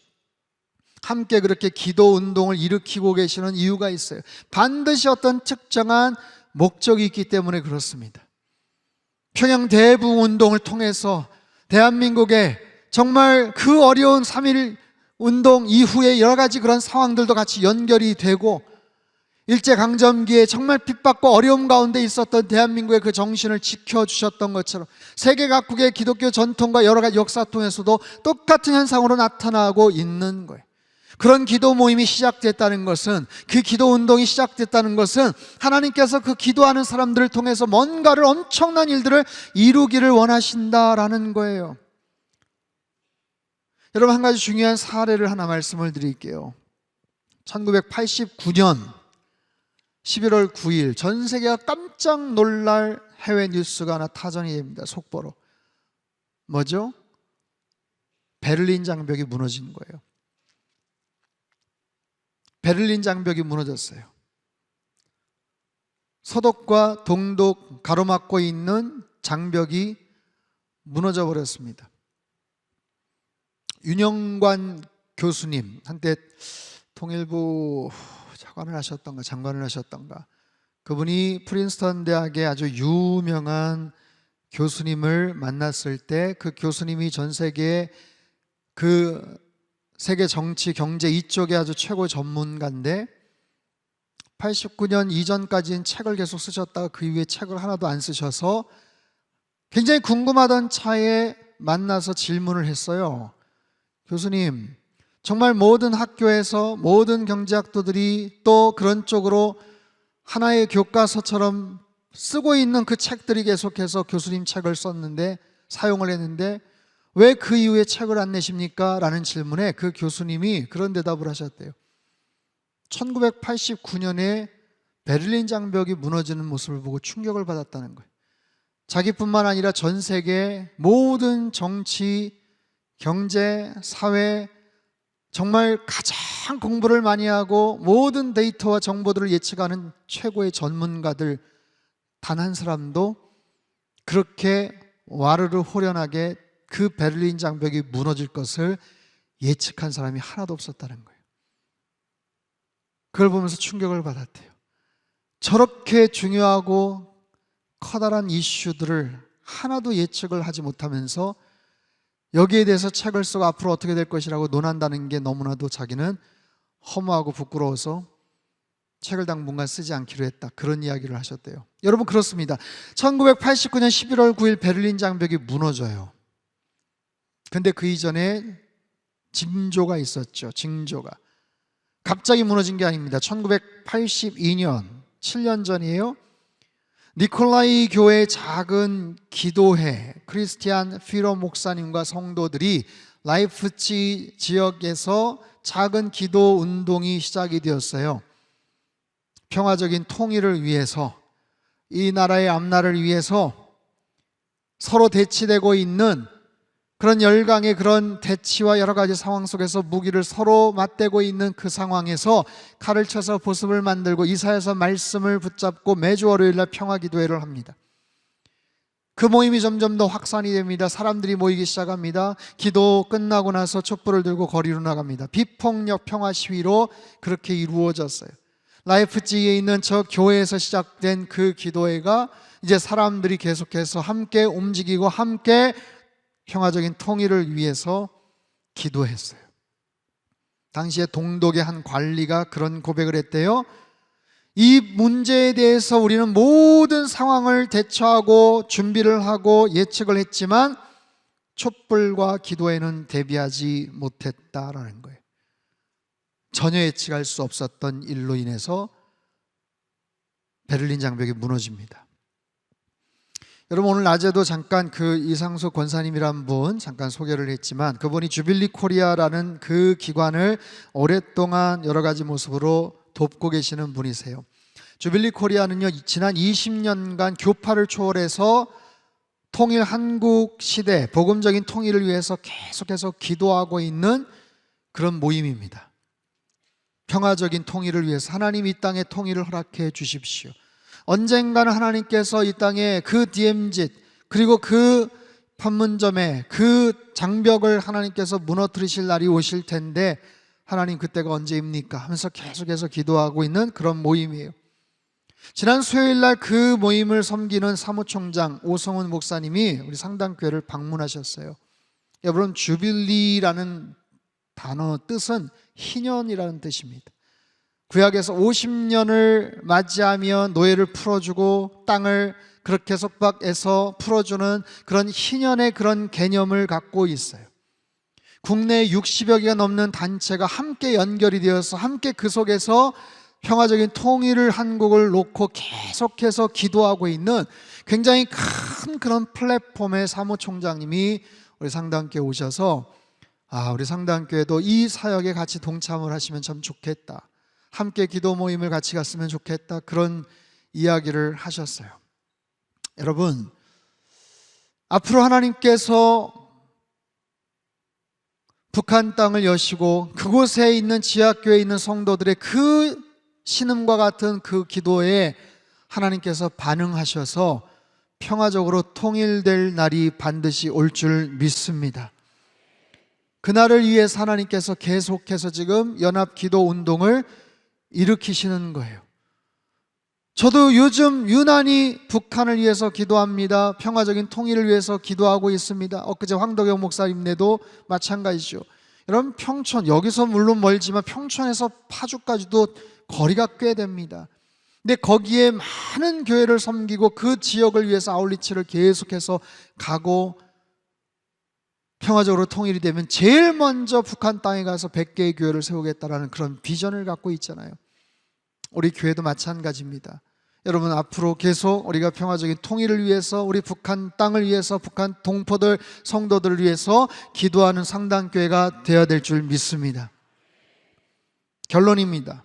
함께 그렇게 기도운동을 일으키고 계시는 이유가 있어요. 반드시 어떤 특정한 목적이 있기 때문에 그렇습니다. 평양 대부 운동을 통해서 대한민국에 정말 그 어려운 3.1 운동 이후에 여러 가지 그런 상황들도 같이 연결이 되고, 일제강점기에 정말 핍박과 어려움 가운데 있었던 대한민국의 그 정신을 지켜주셨던 것처럼 세계 각국의 기독교 전통과 여러 가지 역사 통해서도 똑같은 현상으로 나타나고 있는 거예요. 그런 기도 모임이 시작됐다는 것은, 그 기도 운동이 시작됐다는 것은 하나님께서 그 기도하는 사람들을 통해서 뭔가를, 엄청난 일들을 이루기를 원하신다라는 거예요. 여러분, 한 가지 중요한 사례를 하나 말씀을 드릴게요. 1989년 11월 9일 전 세계가 깜짝 놀랄 해외 뉴스가 하나 타전이 됩니다. 속보로. 뭐죠? 베를린 장벽이 무너진 거예요. 베를린 장벽이 무너졌어요. 서독과 동독 가로막고 있는 장벽이 무너져 버렸습니다. 윤영관 교수님, 한때 통일부 장관을 하셨던가, 그분이 프린스턴 대학의 아주 유명한 교수님을 만났을 때, 그 교수님이 전 세계에 그 세계 정치, 경제 이쪽에 아주 최고 전문가인데 89년 이전까지는 책을 계속 쓰셨다가 그 이후에 책을 하나도 안 쓰셔서 굉장히 궁금하던 차에 만나서 질문을 했어요. 교수님, 정말 모든 학교에서 모든 경제학도들이 또 그런 쪽으로 하나의 교과서처럼 쓰고 있는 그 책들이 계속해서 교수님 책을 썼는데, 사용을 했는데 왜 그 이후에 책을 안 내십니까? 라는 질문에 그 교수님이 그런 대답을 하셨대요. 1989년에 베를린 장벽이 무너지는 모습을 보고 충격을 받았다는 거예요. 자기뿐만 아니라 전 세계 모든 정치, 경제, 사회, 정말 가장 공부를 많이 하고 모든 데이터와 정보들을 예측하는 최고의 전문가들 단 한 사람도 그렇게 와르르 호련하게 그 베를린 장벽이 무너질 것을 예측한 사람이 하나도 없었다는 거예요. 그걸 보면서 충격을 받았대요. 저렇게 중요하고 커다란 이슈들을 하나도 예측을 하지 못하면서 여기에 대해서 책을 쓰고 앞으로 어떻게 될 것이라고 논한다는 게 너무나도 자기는 허무하고 부끄러워서 책을 당분간 쓰지 않기로 했다, 그런 이야기를 하셨대요. 여러분, 그렇습니다. 1989년 11월 9일 베를린 장벽이 무너져요. 근데 그 이전에 징조가 있었죠. 징조가 갑자기 무너진 게 아닙니다. 1982년 7년 전이에요. 니콜라이 교회 작은 기도회, 크리스티안 피로 목사님과 성도들이 라이프치 지역에서 작은 기도 운동이 시작이 되었어요. 평화적인 통일을 위해서, 이 나라의 앞날을 위해서 서로 대치되고 있는 그런 열강의 그런 대치와 여러 가지 상황 속에서 무기를 서로 맞대고 있는 그 상황에서 칼을 쳐서 보습을 만들고 이사야서 말씀을 붙잡고 매주 월요일날 평화기도회를 합니다. 그 모임이 점점 더 확산이 됩니다. 사람들이 모이기 시작합니다. 기도 끝나고 나서 촛불을 들고 거리로 나갑니다. 비폭력 평화 시위로 그렇게 이루어졌어요. 라이프치히에 있는 저 교회에서 시작된 그 기도회가 이제 사람들이 계속해서 함께 움직이고 함께 평화적인 통일을 위해서 기도했어요. 당시에 동독의 한 관리가 그런 고백을 했대요. 이 문제에 대해서 우리는 모든 상황을 대처하고 준비를 하고 예측을 했지만 촛불과 기도에는 대비하지 못했다라는 거예요. 전혀 예측할 수 없었던 일로 인해서 베를린 장벽이 무너집니다. 여러분, 오늘 낮에도 잠깐 그 이상수 권사님이란 분 잠깐 소개를 했지만, 그분이 주빌리 코리아라는 그 기관을 오랫동안 여러 가지 모습으로 돕고 계시는 분이세요. 주빌리 코리아는요, 지난 20년간 교파를 초월해서 통일 한국 시대, 복음적인 통일을 위해서 계속해서 기도하고 있는 그런 모임입니다. 평화적인 통일을 위해서 하나님 이 땅에 통일을 허락해 주십시오. 언젠가는 하나님께서 이 땅에 그 DMZ 그리고 그 판문점에 그 장벽을 하나님께서 무너뜨리실 날이 오실 텐데 하나님 그때가 언제입니까? 하면서 계속해서 기도하고 있는 그런 모임이에요. 지난 수요일 날 그 모임을 섬기는 사무총장 오성훈 목사님이 우리 상당교회를 방문하셨어요. 여러분, 주빌리라는 단어 뜻은 희년이라는 뜻입니다. 구약에서 50년을 맞이하며 노예를 풀어주고 땅을 그렇게 속박해서 풀어주는 그런 희년의 그런 개념을 갖고 있어요. 국내 60여 개가 넘는 단체가 함께 연결이 되어서 함께 그 속에서 평화적인 통일을 한국을 놓고 계속해서 기도하고 있는 굉장히 큰 그런 플랫폼의 사무총장님이 우리 상당교회 오셔서 우리 상당교회도 이 사역에 같이 동참을 하시면 참 좋겠다, 함께 기도 모임을 같이 갔으면 좋겠다, 그런 이야기를 하셨어요. 여러분, 앞으로 하나님께서 북한 땅을 여시고 그곳에 있는 지하교회에 있는 성도들의 그 신음과 같은 그 기도에 하나님께서 반응하셔서 평화적으로 통일될 날이 반드시 올 줄 믿습니다. 그날을 위해서 하나님께서 계속해서 지금 연합기도 운동을 일으키시는 거예요. 저도 요즘 유난히 북한을 위해서 기도합니다. 평화적인 통일을 위해서 기도하고 있습니다. 엊그제 황덕영 목사님네도 마찬가지죠. 여러분, 평촌, 여기서 물론 멀지만 평촌에서 파주까지도 거리가 꽤 됩니다. 근데 거기에 많은 교회를 섬기고 그 지역을 위해서 아울리치를 계속해서 가고 평화적으로 통일이 되면 제일 먼저 북한 땅에 가서 100개의 교회를 세우겠다라는 그런 비전을 갖고 있잖아요. 우리 교회도 마찬가지입니다. 여러분, 앞으로 계속 우리가 평화적인 통일을 위해서, 우리 북한 땅을 위해서, 북한 동포들, 성도들을 위해서 기도하는 상당교회가 되어야 될 줄 믿습니다. 결론입니다.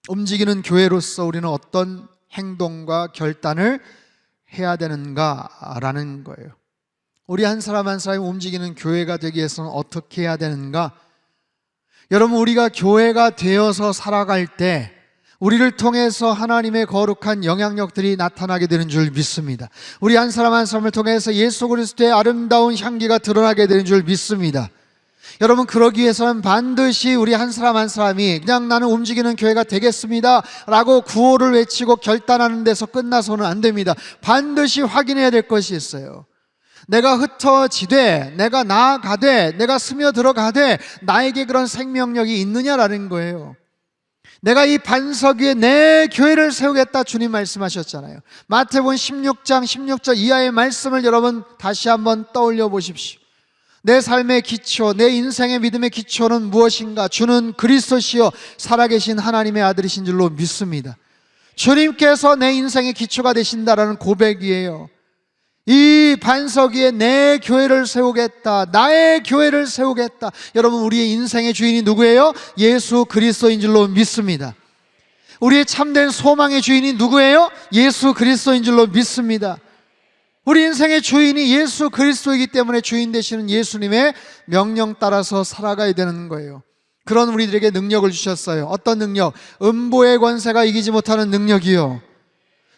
움직이는 교회로서 우리는 어떤 행동과 결단을 해야 되는가라는 거예요. 우리 한 사람 한 사람이 움직이는 교회가 되기 위해서는 어떻게 해야 되는가? 여러분, 우리가 교회가 되어서 살아갈 때 우리를 통해서 하나님의 거룩한 영향력들이 나타나게 되는 줄 믿습니다. 우리 한 사람 한 사람을 통해서 예수 그리스도의 아름다운 향기가 드러나게 되는 줄 믿습니다. 여러분, 그러기 위해서는 반드시 우리 한 사람 한 사람이 그냥 나는 움직이는 교회가 되겠습니다 라고 구호를 외치고 결단하는 데서 끝나서는 안 됩니다. 반드시 확인해야 될 것이 있어요. 내가 흩어지되, 내가 나아가되, 내가 스며들어가되 나에게 그런 생명력이 있느냐라는 거예요. 내가 이 반석 위에 내 교회를 세우겠다 주님 말씀하셨잖아요. 마태복음 16장 16절 이하의 말씀을 여러분 다시 한번 떠올려 보십시오. 내 삶의 기초, 내 인생의 믿음의 기초는 무엇인가? 주는 그리스도시요 살아계신 하나님의 아들이신 줄로 믿습니다. 주님께서 내 인생의 기초가 되신다라는 고백이에요. 이 반석 위에 내 교회를 세우겠다, 나의 교회를 세우겠다. 여러분, 우리의 인생의 주인이 누구예요? 예수 그리스도인 줄로 믿습니다. 우리의 참된 소망의 주인이 누구예요? 예수 그리스도인 줄로 믿습니다. 우리 인생의 주인이 예수 그리스도이기 때문에 주인 되시는 예수님의 명령 따라서 살아가야 되는 거예요. 그런 우리들에게 능력을 주셨어요. 어떤 능력? 음보의 권세가 이기지 못하는 능력이요,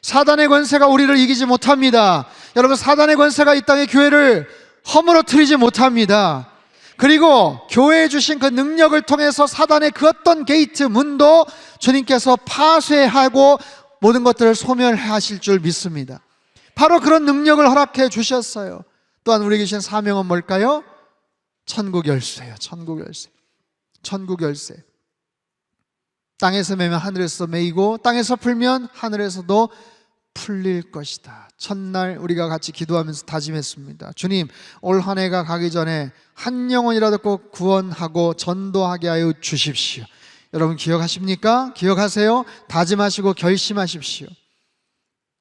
사단의 권세가 우리를 이기지 못합니다. 여러분, 사단의 권세가 이 땅의 교회를 허물어뜨리지 못합니다. 그리고 교회에 주신 그 능력을 통해서 사단의 그 어떤 게이트, 문도 주님께서 파쇄하고 모든 것들을 소멸하실 줄 믿습니다. 바로 그런 능력을 허락해 주셨어요. 또한 우리에게 주신 사명은 뭘까요? 천국 열쇠예요. 천국 열쇠. 천국 열쇠. 땅에서 매면 하늘에서 매이고 땅에서 풀면 하늘에서도 풀릴 것이다. 첫날 우리가 같이 기도하면서 다짐했습니다. 주님, 올 한 해가 가기 전에 한 영혼이라도 꼭 구원하고 전도하게 하여 주십시오. 여러분 기억하십니까? 기억하세요? 다짐하시고 결심하십시오.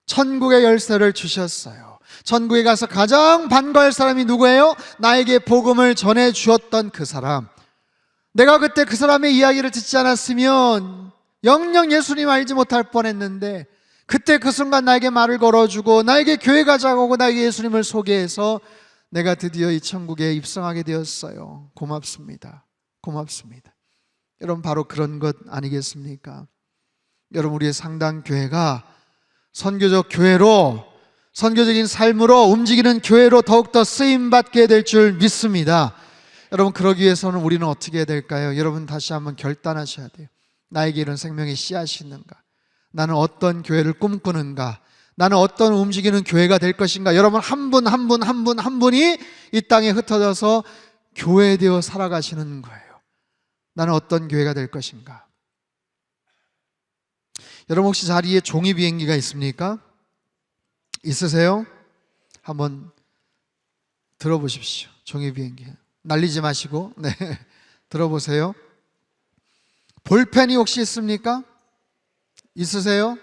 천국의 열쇠를 주셨어요. 천국에 가서 가장 반가워할 사람이 누구예요? 나에게 복음을 전해 주었던 그 사람. 내가 그때 그 사람의 이야기를 듣지 않았으면 영영 예수님 알지 못할 뻔했는데, 그때 그 순간 나에게 말을 걸어주고 나에게 교회 가자고 하고 나에게 예수님을 소개해서 내가 드디어 이 천국에 입성하게 되었어요. 고맙습니다. 고맙습니다. 여러분, 바로 그런 것 아니겠습니까? 여러분, 우리의 상당교회가 선교적 교회로, 선교적인 삶으로 움직이는 교회로 더욱더 쓰임받게 될 줄 믿습니다. 여러분, 그러기 위해서는 우리는 어떻게 해야 될까요? 여러분 다시 한번 결단하셔야 돼요. 나에게 이런 생명의 씨앗이 있는가? 나는 어떤 교회를 꿈꾸는가? 나는 어떤 움직이는 교회가 될 것인가? 여러분 한 분 한 분 한 분 한 분이 이 땅에 흩어져서 교회되어 살아가시는 거예요. 나는 어떤 교회가 될 것인가? 여러분 혹시 자리에 종이 비행기가 있습니까? 있으세요? 한번 들어보십시오. 종이 비행기 날리지 마시고 네, 들어보세요. 볼펜이 혹시 있습니까? 있으세요?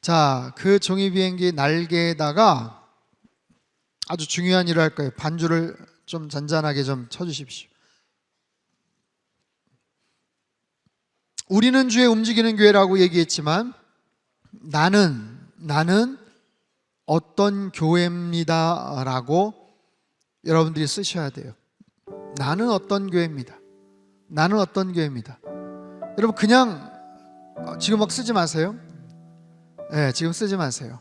자, 그 종이 비행기 날개에다가 아주 중요한 일을 할 거예요. 반주를 좀 잔잔하게 좀 쳐주십시오. 우리는 주의 움직이는 교회라고 얘기했지만 나는 어떤 교회입니다 라고 여러분들이 쓰셔야 돼요. 나는 어떤 교회입니다. 나는 어떤 교회입니다. 여러분 그냥 지금 막 쓰지 마세요. 네, 지금 쓰지 마세요.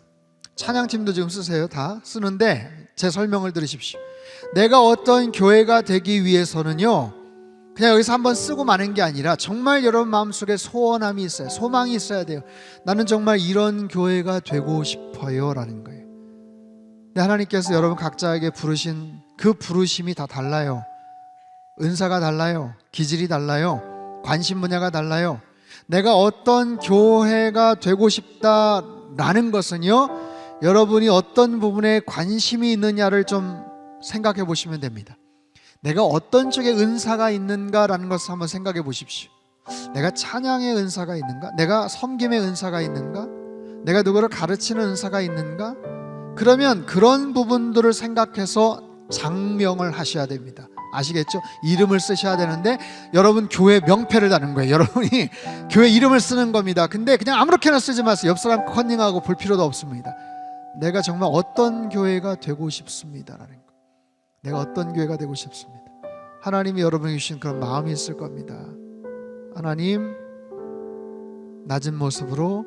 찬양팀도 지금 쓰세요. 다 쓰는데 제 설명을 들으십시오. 내가 어떤 교회가 되기 위해서는요, 그냥 여기서 한번 쓰고 마는 게 아니라 정말 여러분 마음속에 소원함이 있어요. 소망이 있어야 돼요. 나는 정말 이런 교회가 되고 싶어요 라는 거예요. 근데 하나님께서 여러분 각자에게 부르신 그 부르심이 다 달라요. 은사가 달라요. 기질이 달라요. 관심 분야가 달라요. 내가 어떤 교회가 되고 싶다라는 것은요, 여러분이 어떤 부분에 관심이 있느냐를 좀 생각해 보시면 됩니다. 내가 어떤 쪽에 은사가 있는가라는 것을 한번 생각해 보십시오. 내가 찬양의 은사가 있는가? 내가 섬김의 은사가 있는가? 내가 누구를 가르치는 은사가 있는가? 그러면 그런 부분들을 생각해서 장명을 하셔야 됩니다. 아시겠죠? 이름을 쓰셔야 되는데 여러분 교회 명패를 다는 거예요. 여러분이 교회 이름을 쓰는 겁니다. 근데 그냥 아무렇게나 쓰지 마세요. 옆 사람 컨닝하고 볼 필요도 없습니다. 내가 정말 어떤 교회가 되고 싶습니다라는 거. 내가 어떤 교회가 되고 싶습니다. 하나님이 여러분에게 주신 그런 마음이 있을 겁니다. 하나님, 낮은 모습으로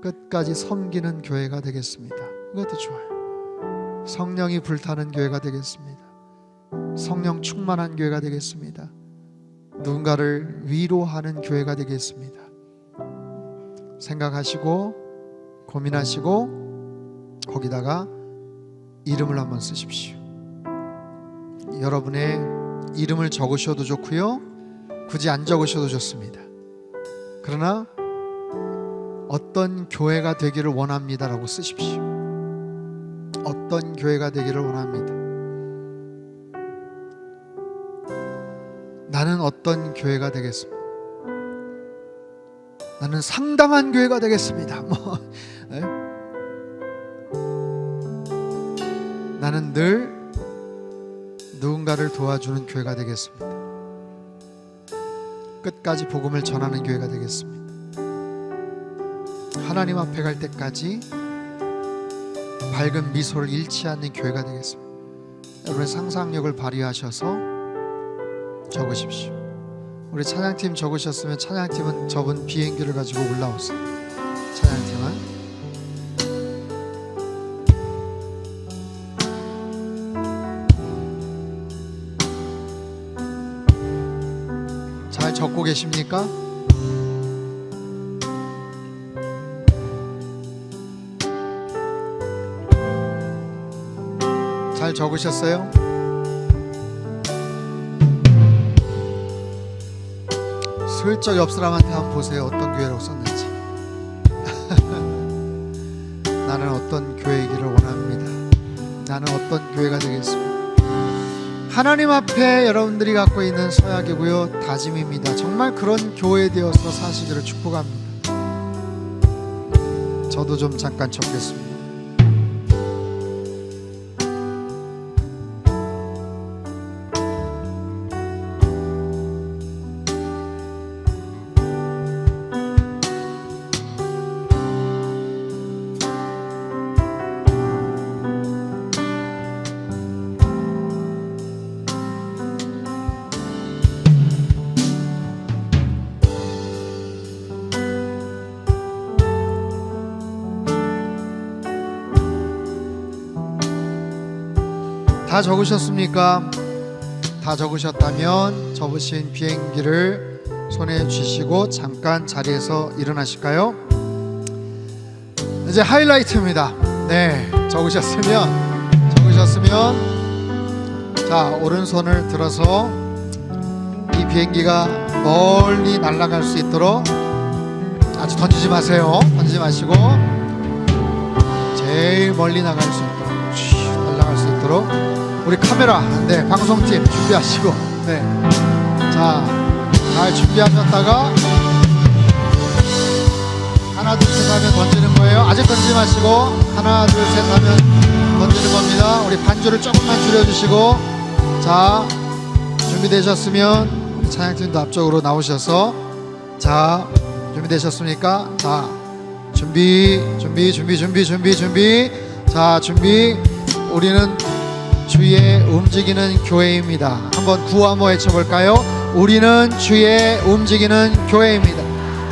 끝까지 섬기는 교회가 되겠습니다. 이것도 좋아요. 성령이 불타는 교회가 되겠습니다. 성령 충만한 교회가 되겠습니다. 누군가를 위로하는 교회가 되겠습니다. 생각하시고 고민하시고 거기다가 이름을 한번 쓰십시오. 여러분의 이름을 적으셔도 좋고요, 굳이 안 적으셔도 좋습니다. 그러나 어떤 교회가 되기를 원합니다라고 쓰십시오. 어떤 교회가 되기를 원합니다. 나는 어떤 교회가 되겠습니다. 나는 상당한 교회가 되겠습니다. 나는 늘 누군가를 도와주는 교회가 되겠습니다. 끝까지 복음을 전하는 교회가 되겠습니다. 하나님 앞에 갈 때까지 밝은 미소를 잃지 않는 교회가 되겠습니다. 여러분의 상상력을 발휘하셔서 적으십시오. 우리 찬양팀 적으셨으면 찬양팀은 저분 비행기를 가지고 올라오세요. 찬양팀은 잘 적고 계십니까? 잘 적으셨어요? 슬쩍 옆 사람한테 한번 보세요. 어떤 교회라고 썼는지. 나는 어떤 교회이기를 원합니다. 나는 어떤 교회가 되겠습니다. 하나님 앞에 여러분들이 갖고 있는 서약이고요, 다짐입니다. 정말 그런 교회 되어서 사시기를 축복합니다. 저도 좀 잠깐 적겠습니다. 다 적으셨습니까? 다 적으셨다면 접으신 비행기를 손에 쥐시고 잠깐 자리에서 일어나실까요? 이제 하이라이트입니다. 네, 적으셨으면 자, 오른손을 들어서 이 비행기가 멀리 날아갈 수 있도록 아주 던지지 마세요. 던지지 마시고 제일 멀리 나갈 수 있도록 날아갈 수 있도록 우리 카메라, 네, 방송팀 준비하시고, 네, 자, 잘 준비하셨다가 하나 둘 셋 하면 던지는 거예요. 아직 던지지 마시고 하나 둘 셋 하면 던지는 겁니다. 우리 반주를 조금만 줄여주시고, 자, 준비되셨으면 찬양팀도 앞쪽으로 나오셔서, 자, 준비되셨습니까? 자, 준비. 자, 준비. 우리는 주의 움직이는 교회입니다. 한번 구호 한번 외쳐볼까요? 우리는 주의 움직이는 교회입니다.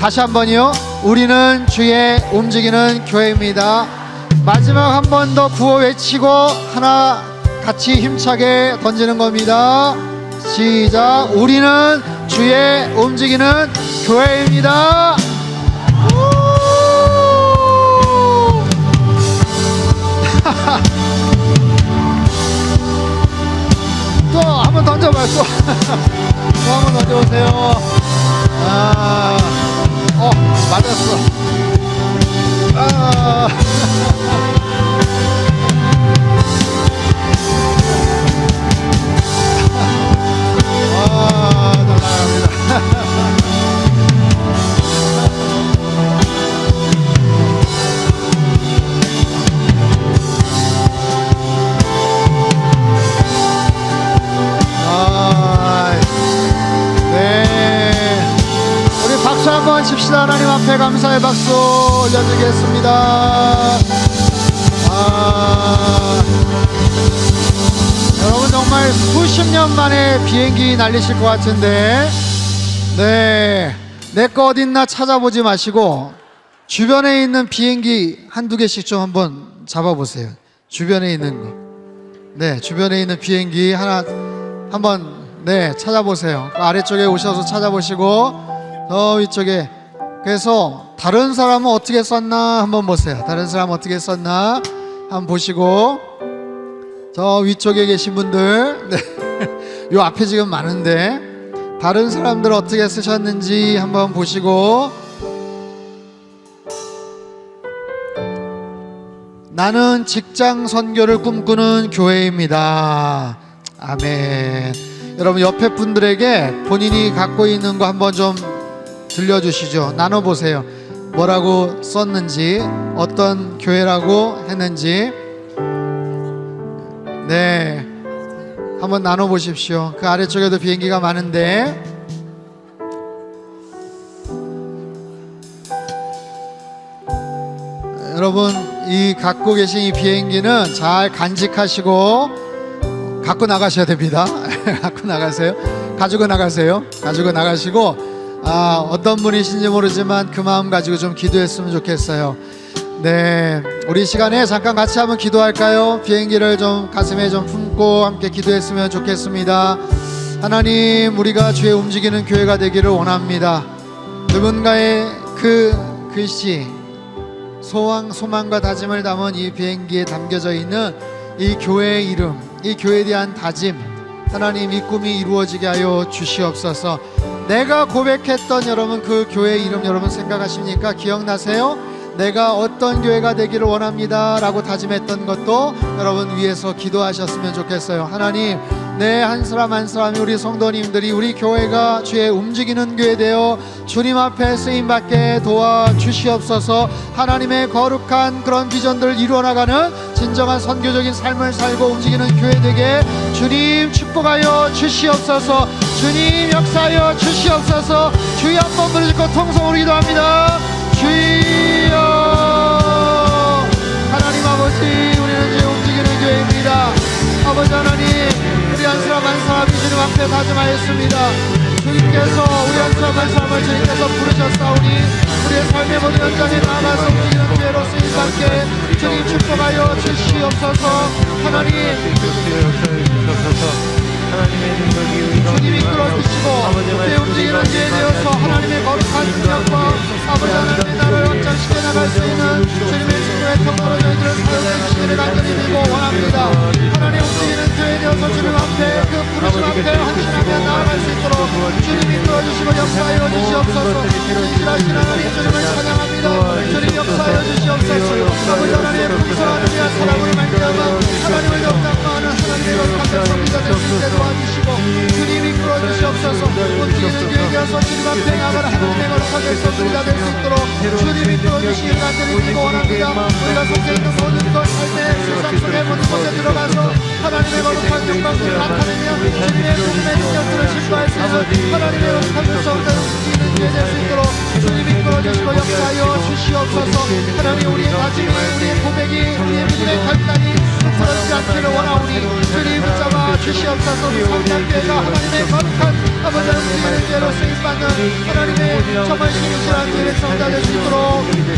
다시 한번요. 우리는 주의 움직이는 교회입니다. 마지막 한 번 더 구호 외치고 하나 같이 힘차게 던지는 겁니다. 시작. 우리는 주의 움직이는 교회입니다. 또 한번 던져봐요. 또 한번 던져보세요. 맞았어. 한번 칩시다. 하나님 앞에 감사의 박수 올려드리겠습니다. 여러분 정말 수십 년 만에 비행기 날리실 것 같은데, 네, 내 거 어딨나 찾아보지 마시고 주변에 있는 비행기 한두 개씩 좀 한번 잡아보세요. 주변에 있는 거, 네, 주변에 있는 비행기 하나 한번, 네, 찾아보세요. 아래쪽에 오셔서 찾아보시고 위쪽에, 그래서 다른 사람은 어떻게 썼나 한번 보세요. 다른 사람은 어떻게 썼나 한번 보시고, 저 위쪽에 계신 분들, 네, 요 앞에 지금 많은데 다른 사람들 어떻게 쓰셨는지 한번 보시고, 나는 직장 선교를 꿈꾸는 교회입니다. 아멘. 여러분 옆에 분들에게 본인이 갖고 있는 거 한번 좀 들려주시죠. 나눠보세요. 뭐라고 썼는지, 어떤 교회라고 했는지, 네, 한번 나눠보십시오. 그 아래쪽에도 비행기가 많은데, 여러분 이 갖고 계신 이 비행기는 잘 간직하시고 갖고 나가셔야 됩니다. 갖고 나가세요. 가지고 나가시고, 어떤 분이신지 모르지만 그 마음 가지고 좀 기도했으면 좋겠어요. 네, 우리 시간에 잠깐 같이 한번 기도할까요? 비행기를 좀 가슴에 좀 품고 함께 기도했으면 좋겠습니다. 하나님, 우리가 주의 움직이는 교회가 되기를 원합니다. 누군가의 그 글씨, 소망과 다짐을 담은 이 비행기에 담겨져 있는 이 교회의 이름, 이 교회에 대한 다짐, 하나님, 이 꿈이 이루어지게 하여 주시옵소서. 내가 고백했던 여러분 그 교회 이름 여러분 생각하십니까? 기억나세요? 내가 어떤 교회가 되기를 원합니다 라고 다짐했던 것도 여러분 위해서 기도하셨으면 좋겠어요. 하나님, 내 한 사람 한 사람이, 우리 성도님들이 우리 교회가 주의 움직이는 교회 되어 주님 앞에 쓰임받게 도와주시옵소서. 하나님의 거룩한 그런 비전들을 이루어나가는 진정한 선교적인 삶을 살고 움직이는 교회 되게 주님 축복하여 주시옵소서. 주님 역사하여 주시옵소서. 주여 한번 부르짖고 통성으로 기도합니다. 주여. 하나님 아버지, 우리는 주의 움직이는 교회입니다. 아버지 하나님, 우리 한 사람 한 사람이 주님 앞에 다짐하였습니다. 주님께서 우리 한 사람 한 사람을 주님께서 부르셨사오니 우리의 삶의 모든 현장에 나아가서 움직이는 교회로 쓰임받게 주님 축복하여 주시옵소서. 하나님, 주님 이끌어 주시고 주의 움직이는 교회 되어서 나아갈 수 있는 주님의 친구의 통로로 저희들을 사용해 주시기를 간절히 빌고 원합니다. 하나님 움직이는 교회 되어서 주님 앞에 그 부르심 앞에 헌신하며 나아갈 수 있도록 주님이 이끌어주시고 역사하여 주시옵소서. 진실하신 하나님 주님을 찬양합니다. 주님 역사하여 주시옵소서. 아버지 하나님의 풍성한 은혜와 사랑으로 말미암아 하나님을 영광하는 하나님의 거룩한 성리가 될 수 있게 도와주시고 주님 이끌어 주시옵소서. 움직이는 교회 되어서 주님 앞에 나아갈 하나님의 거룩한 성리가 될 수 있도록 주님 이끌어 주시기를 간절히 빌고 원합니다. 우리가 속해 있는 모든 것 삶의 세상 속의 모든 곳에 들어가서 하나님의 거룩한 영광을 나타내며 주님의 능력들을 신고할 수 있는 하나님의 거룩한 성을 지키는 교회 될 수 있도록 주님 이끌어 주시고 역사하여 주시옵소서. 하나님 우리의 다짐이 우리의 고백이 우리의 믿음의 결단이 흐트러지지 않기를 원하오니 주님 붙잡아 주시옵소서. 우리 성장교회가 하나님의 거룩한 아버지 하나님의 죄로 쓰임받는 하나님의 정말 신실한 교회 성자 될 수 있도록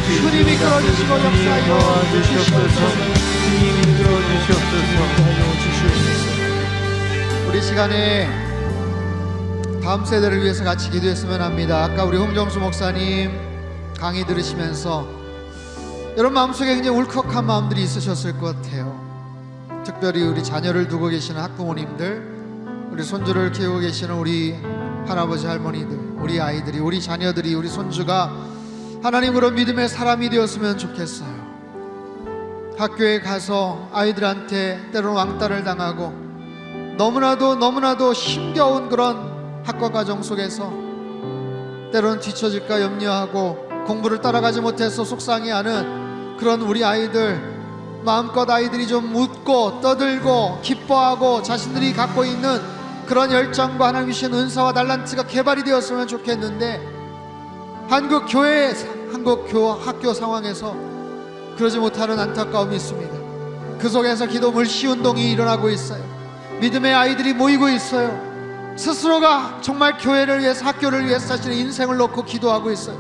주님 이끌어 주시고 역사하여 주시옵소서. 우리 시간에 다음 세대를 위해서 같이 기도했으면 합니다. 아까 우리 홍정수 목사님 강의 들으시면서 여러분 마음속에 굉장히 울컥한 마음들이 있으셨을 것 같아요. 특별히 우리 자녀를 두고 계시는 학부모님들, 우리 손주를 키우고 계시는 우리 할아버지 할머니들, 우리 아이들이, 우리 자녀들이, 우리 손주가 하나님 그런 믿음의 사람이 되었으면 좋겠어요. 학교에 가서 아이들한테 때로는 왕따를 당하고 너무나도 힘겨운 그런 학과 과정 속에서 때로는 뒤처질까 염려하고 공부를 따라가지 못해서 속상해하는 그런 우리 아이들, 마음껏 아이들이 좀 웃고 떠들고 기뻐하고 자신들이 갖고 있는 그런 열정과 하나님 주신 은사와 달란트가 개발이 되었으면 좋겠는데 한국 학교 상황에서 그러지 못하는 안타까움이 있습니다. 그 속에서 기도 물시운동이 일어나고 있어요. 믿음의 아이들이 모이고 있어요. 스스로가 정말 교회를 위해서, 학교를 위해서 자신의 인생을 놓고 기도하고 있어요.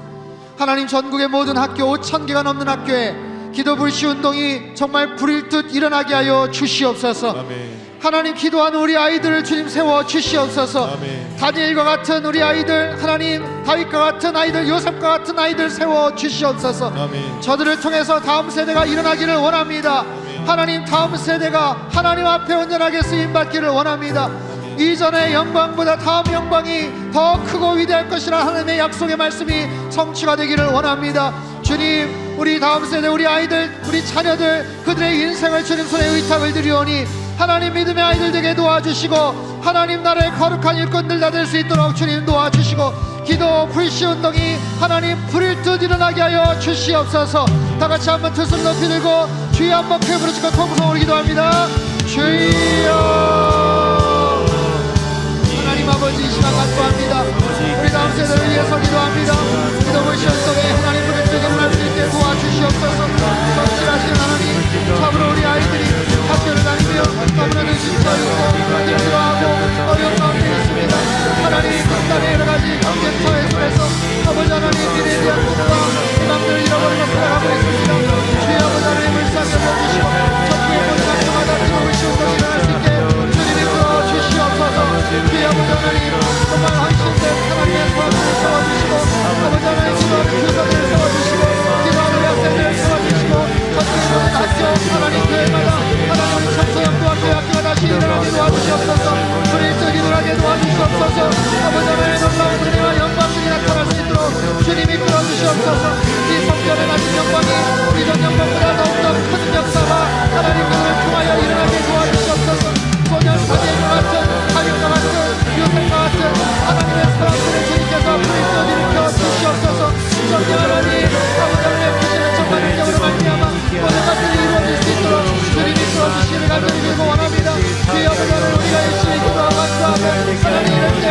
하나님 전국의 모든 학교 5,000개가 넘는 학교에 기도 불시운동이 정말 불일 듯 일어나게 하여 주시옵소서. 아멘. 하나님 기도하는 우리 아이들을 주님 세워 주시옵소서. 아멘. 다니엘과 같은 우리 아이들, 하나님 다윗과 같은 아이들, 요셉과 같은 아이들 세워 주시옵소서. 아멘. 저들을 통해서 다음 세대가 일어나기를 원합니다. 아멘. 하나님 다음 세대가 하나님 앞에 온전하게 쓰임받기를 원합니다. 이전의 영광보다 다음 영광이 더 크고 위대할 것이라 하나님의 약속의 말씀이 성취가 되기를 원합니다. 주님, 우리 다음 세대, 우리 아이들, 우리 자녀들, 그들의 인생을 주님 손에 의탁을 드리오니 하나님 믿음의 아이들 되게 도와주시고 하나님 나라의 거룩한 일꾼들 다 될 수 있도록 주님 도와주시고 기도 불시운동이 하나님 불일 듯 일어나게 하여 주시옵소서. 다같이 한번 두 손 높이 들고 주여 한번 크게 부르시고 통성으로 기도합니다. 주여, 하나님 아버지 이 시간 간구합니다. 우리 다음 세대를 위해서 기도합니다. 기도 불시운동에 하나님 불일 듯 일어날 수 있게 도와주시옵소서. 성실하신 하나님, 참으로 우리 아이들이 학교를 다니며 너무나도 힘들어하고 어려운 마음이 있습니다. 하나님 극단의 여러 가지 경쟁사회 속에서 아버지 하나님 미래에 대한 꿈과 희망들을 잃어버리고 살아가고 있습니다. 주의 아버지 하나님 불쌍히 여겨주시고 전국의 모든 학교마다 기도 불시운동이 일어날 수 있게 주님이 끌어주시옵소서. 주의 아버지 하나님 정말 헌신된 하나님의 사람들을 세워주시고 아버지 하나님 기도하는 교사들을 세워주시고 기도하는 학생들을 세워주시고 전국의 모든 학교 하나님 교회마다 하나님 청소년고등학교 학교가 다시 일어나게 도와주시옵소서. 불일 듯 일어나게 도와주시옵소서. 아버지 하나님의 놀라운 은혜와 영광들이 나타날 수 있도록 주님이 끌어주시옵소서. 이 성전에 가진 영광이 이전 영광보다 더욱더 큰 역사가 하나님 그들을 통하여 일어나게 도와주시옵소서. 소년 사제과 같은 다윗과 같은 요셉과 같은 하나님의 사람들을 주님께서 불일 듯 일으켜 주시옵소서. 성전 하나님 아버지 하나님의 크시는 정말 능력으로 말미암아 모든 것들이 이루어질 수 있도록 주님이 끌어주시기를 간절히 빌고 원합니다. 주여 아버지 하나님 우리가 열심히 기도하고 간구하고 하나님 이럴 때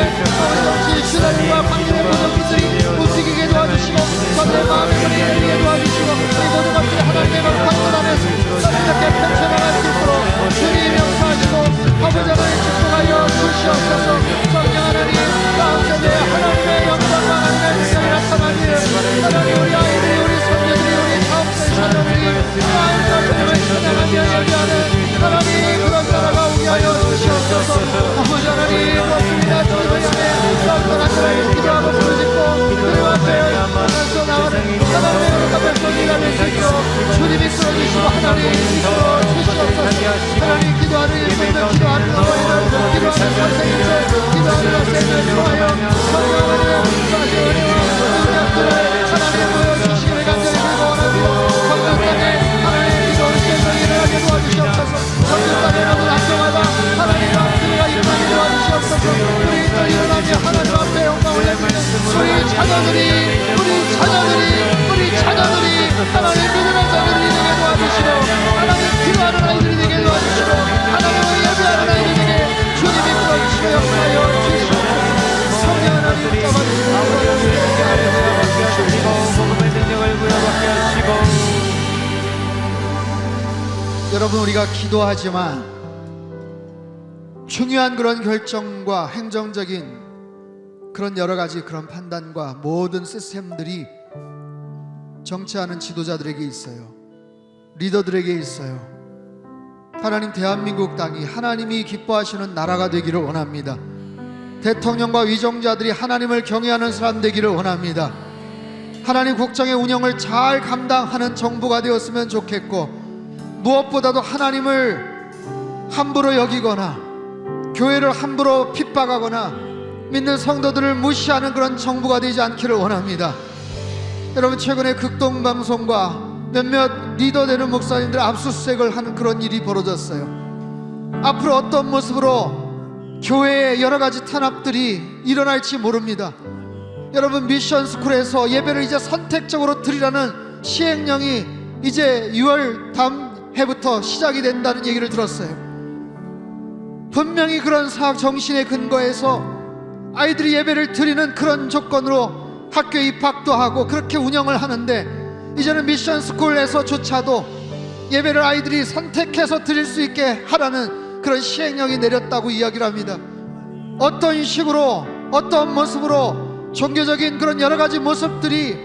자녀들이 하나님 믿음의 자녀들이 되게 도와주시고, 하나님 기도하는 아이들이 되게 도와주시고, 하나님을 예배하는 아이들이 되게 주님이 끌어주시고 역사하여 주시옵소서. 성령 하나님 잡아주시고 복음의 능력을 부여받게 하시고. 여러분, 우리가 기도하지만 중요한 그런 결정과 행정적인 그런 여러 가지 그런 판단과 모든 시스템들이 정치하는 지도자들에게 있어요. 리더들에게 있어요. 하나님, 대한민국 땅이 하나님이 기뻐하시는 나라가 되기를 원합니다. 대통령과 위정자들이 하나님을 경외하는 사람 되기를 원합니다. 하나님 국정의 운영을 잘 감당하는 정부가 되었으면 좋겠고, 무엇보다도 하나님을 함부로 여기거나 교회를 함부로 핍박하거나 믿는 성도들을 무시하는 그런 정부가 되지 않기를 원합니다. 여러분, 최근에 극동방송과 몇몇 리더 되는 목사님들 압수수색을 하는 그런 일이 벌어졌어요. 앞으로 어떤 모습으로 교회의 여러 가지 탄압들이 일어날지 모릅니다. 여러분, 미션스쿨에서 예배를 이제 선택적으로 드리라는 시행령이 이제 6월 다음 해부터 시작이 된다는 얘기를 들었어요. 분명히 그런 사학 정신에 근거해서 아이들이 예배를 드리는 그런 조건으로 학교에 입학도 하고 그렇게 운영을 하는데, 이제는 미션스쿨에서조차도 예배를 아이들이 선택해서 드릴 수 있게 하라는 그런 시행령이 내렸다고 이야기를 합니다. 어떤 식으로 어떤 모습으로 종교적인 그런 여러 가지 모습들이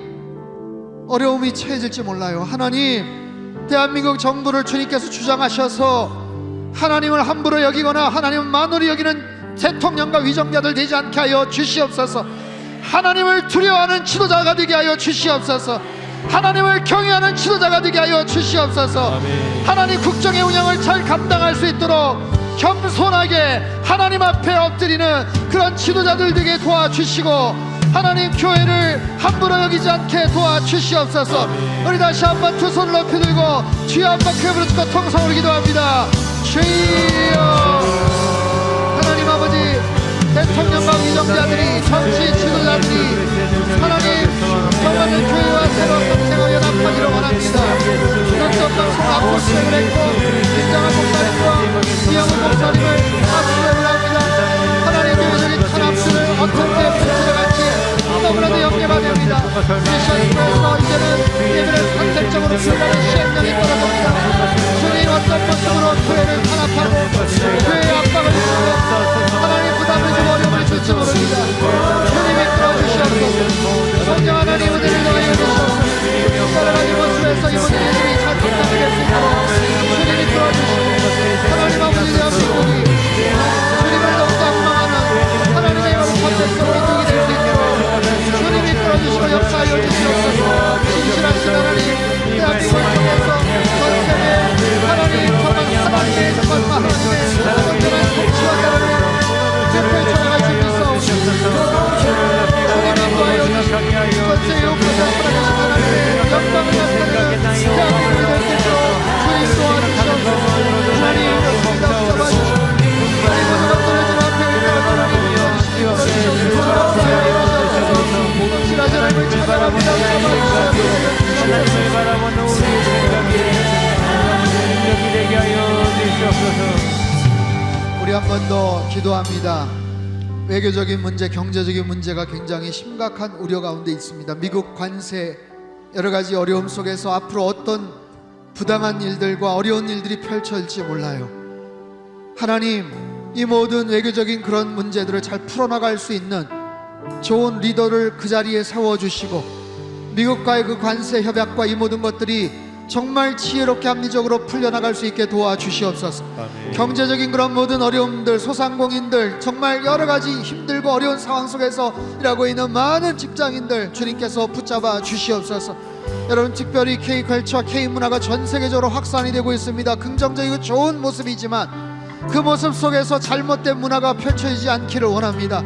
어려움이 처해질지 몰라요. 하나님, 대한민국 정부를 주님께서 주장하셔서 하나님을 함부로 여기거나 하나님을 만으로 여기는 대통령과 위정자들 되지 않게 하여 주시옵소서. 하나님을 두려워하는 지도자가 되게 하여 주시옵소서. 하나님을 경외하는 지도자가 되게 하여 주시옵소서. 아멘. 하나님 국정의 운영을 잘 감당할 수 있도록 겸손하게 하나님 앞에 엎드리는 그런 지도자들 되게 도와주시고, 하나님 교회를 함부로 여기지 않게 도와주시옵소서. 아멘. 우리 다시 한번 두 손을 높이 들고 주여 한번 크게 부르짖고 통성으로 기도합니다. 주여. 하나님 아버지, 대통령과 위정자들이, 정치 지도자들이 하나님 정말로 교회와 새로운 동생을 연합하기를 원합니다. 극동방송 압수수색을 했고 김장한 목사님과 이영훈 목사님을 압수수색을 합니다. 하나님, 교회적인 탄압들을 어떻게 풀어갈지 너무나도 염려가 됩니다. 미션스쿨에서 이제는 예배를 선택적으로 드리라는 시행령이 떨어집니다. 주님, 어떤 모습으로 교회를 탄압하고 교회의 압박을 주시고 하나님 부담을 주고 어려움을 줄지 모릅니다. 주님이 끌어주시옵소서. 성령 하나님 은혜를 더하여 주시옵소서. 여러 가지 모습에서 이번 예술이 잘 감당될 수 있도록 주님이 끌어주시고, 하나님 아버지, 대한민국이 주님을 더욱더 악망하는 하나님의 영원한 백성이 되게 될 수 있도록 주님이 끌어주시고 역사하여 주시옵소서. 진실하신 하나님, 대한민국을 통해서 전 세계 하나님 정말 하나님의 정말 하나님의 온전한 통치와 나라를 대표해 나갈 수 있어 주님이 구하여 주시고 전세의 옥에서 살아계신 하나님의 영광을 나타내는 대한민국이 될 수 있도록 주님 도와주시옵소서. 하나님 역사가 잡아주시고 하나님 모든 떨어진 앞에 진실하신 하나님을 찾아갑니다. 하나님을 바라보는 우리의 생각에 능력이 되게 하여 주시옵소서. 우리 한 번 더 기도합니다. 외교적인 문제, 경제적인 문제가 굉장히 심각한 우려 가운데 있습니다. 미국 관세, 여러 가지 어려움 속에서 앞으로 어떤 부당한 일들과 어려운 일들이 펼쳐질지 몰라요. 하나님, 이 모든 외교적인 그런 문제들을 잘 풀어나갈 수 있는 좋은 리더를 그 자리에 세워주시고, 미국과의 그 관세 협약과 이 모든 것들이 정말 지혜롭게 합리적으로 풀려나갈 수 있게 도와주시옵소서. 아멘. 경제적인 그런 모든 어려움들, 소상공인들, 정말 여러 가지 힘들고 어려운 상황 속에서 일하고 있는 많은 직장인들 주님께서 붙잡아 주시옵소서. 여러분, 특별히 K컬처와 K문화가 전 세계적으로 확산이 되고 있습니다. 긍정적이고 좋은 모습이지만 그 모습 속에서 잘못된 문화가 펼쳐지지 않기를 원합니다.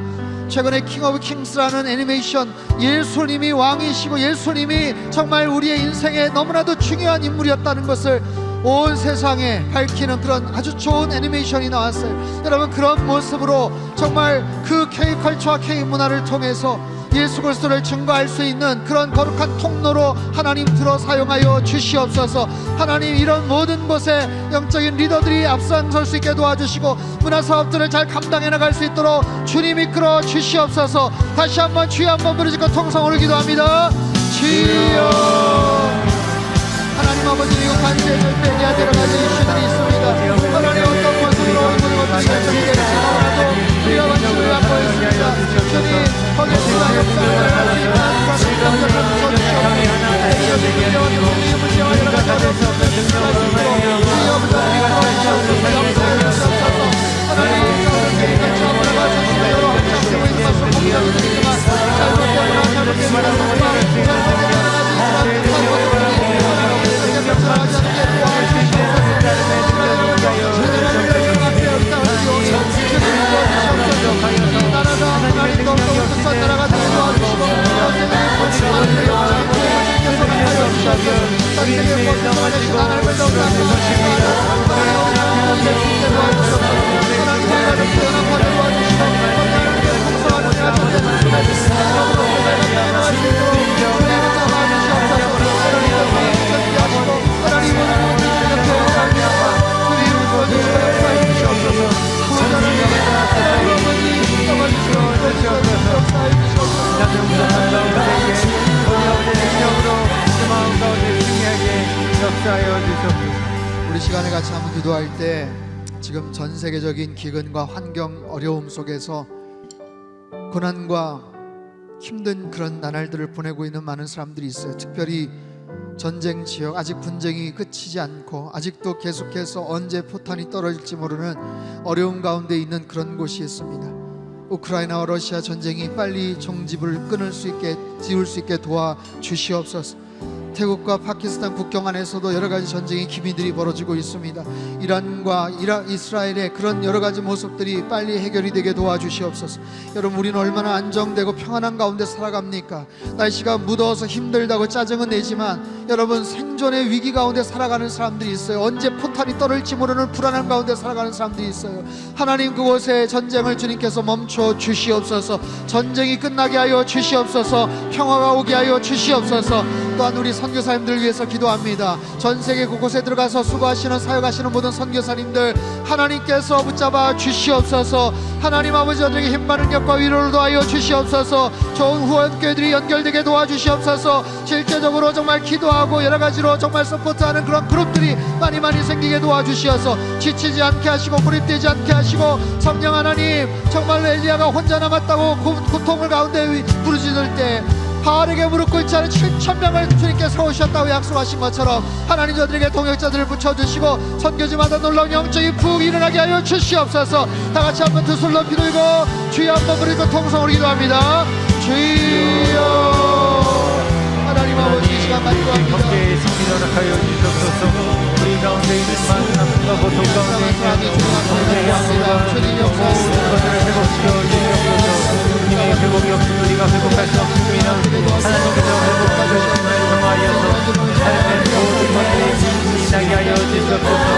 최근에 킹 오브 킹스라는 애니메이션, 예수님이 왕이시고 예수님이 정말 우리의 인생에 너무나도 중요한 인물이었다는 것을 온 세상에 밝히는 그런 아주 좋은 애니메이션이 나왔어요. 여러분, 그런 모습으로 정말 그 K컬처와 K문화를 통해서 예수 그리스도를 증거할 수 있는 그런 거룩한 통로로 하나님 들어 사용하여 주시옵소서. 하나님, 이런 모든 곳에 영적인 리더들이 앞장설 수 있게 도와주시고 문화사업들을 잘 감당해 나갈 수 있도록 주님 이끌어 주시옵소서. 다시 한번 주여 한번 부르짖고 통성으로 기도합니다. 주여. 하나님 아버지, 미국 간주에 절대해야 여러 가지 이슈들이 있습니다. 하나님, 어떤 모습으로 이모든 것들이 결정이 될지 몰라도 우리가 관심을 갖고 있습니다. 주님, 거기에 주가 역사를 할 수 있는 그런 감정을 주시옵소서. 대기업이 문제와 경제의 문제와 여러 가지 어려운 것들을 해결할 수 있도록 주여 부탁드리고 주시옵소서. 역사해 주시옵소서. 하나님, 가운데 계획같이 아무나 주시며 여러 확장되고 있는 것을 공개하게 되지만 잘못되거나 잘못된 말을 잘못된 우리 시간에 같이 한번 기도할 때 지금 전 세계적인 기근과 환경 어려움 속에서 고난과 힘든 그런 나날들을 보내고 있는 많은 사람들이 있어요. 특별히 전쟁 지역, 아직 분쟁이 끝이지 않고 아직도 계속해서 언제 포탄이 떨어질지 모르는 어려움 가운데 있는 그런 곳이 있습니다. 우크라이나와 러시아 전쟁이 빨리 정집을 끊을 수 있게, 지울 수 있게 도와주시옵소서. 태국과 파키스탄 국경 안에서도 여러 가지 전쟁의 기미들이 벌어지고 있습니다. 이란과 이스라엘의 그런 여러 가지 모습들이 빨리 해결이 되게 도와주시옵소서. 여러분, 우리는 얼마나 안정되고 평안한 가운데 살아갑니까? 날씨가 무더워서 힘들다고 짜증은 내지만 여러분, 생존의 위기 가운데 살아가는 사람들이 있어요. 언제 포탄이 떨어질지 모르는 불안한 가운데 살아가는 사람들이 있어요. 하나님, 그곳에 전쟁을 주님께서 멈춰 주시옵소서. 전쟁이 끝나게 하여 주시옵소서. 평화가 오게 하여 주시옵소서. 또한 우리 선교사님들 위해서 기도합니다. 전 세계 곳곳에 들어가서 수고하시는 사역하시는 모든 선교사님들 하나님께서 붙잡아 주시옵소서. 하나님 아버지, 저들에게 힘과 능력과 위로를 더하여 주시옵소서. 좋은 후원교회들이 연결되게 도와주시옵소서. 실제적으로 정말 기도하고 여러 가지로 정말 서포트하는 그런 그룹들이 많이 생기게 도와주시어서 지치지 않게 하시고 고립되지 않게 하시고, 성령 하나님, 정말 엘리야가 혼자 남았다고 고통을 가운데 부르짖을 때 바알에게 무릎 꿇지 않은 7,000명을 주님께 세우셨다고 약속하신 것처럼 하나님, 저들에게 동역자들을 붙여주시고 선교지마다 놀라운 영적인 부흥이 일어나게 하여 주시옵소서. 다같이 한번 두 손 높이 들고 주여 한번 부르고 통성으로 기도합니다. 주여. 하나님 아버지, 이 시간 만족합니다. 함께 승리 허락하여 주시옵소서. 우리 가운데 있는 많은 아픔과 고통 가운데 있는 주님 모든 것들을 회복시켜 주시옵소서. 주님의 회복이 없으면 우리가 회복할 수 없습니다. 하나님께서 회복하여 정하여서 삶의 모든 것들이 나게 하여 주시옵소서.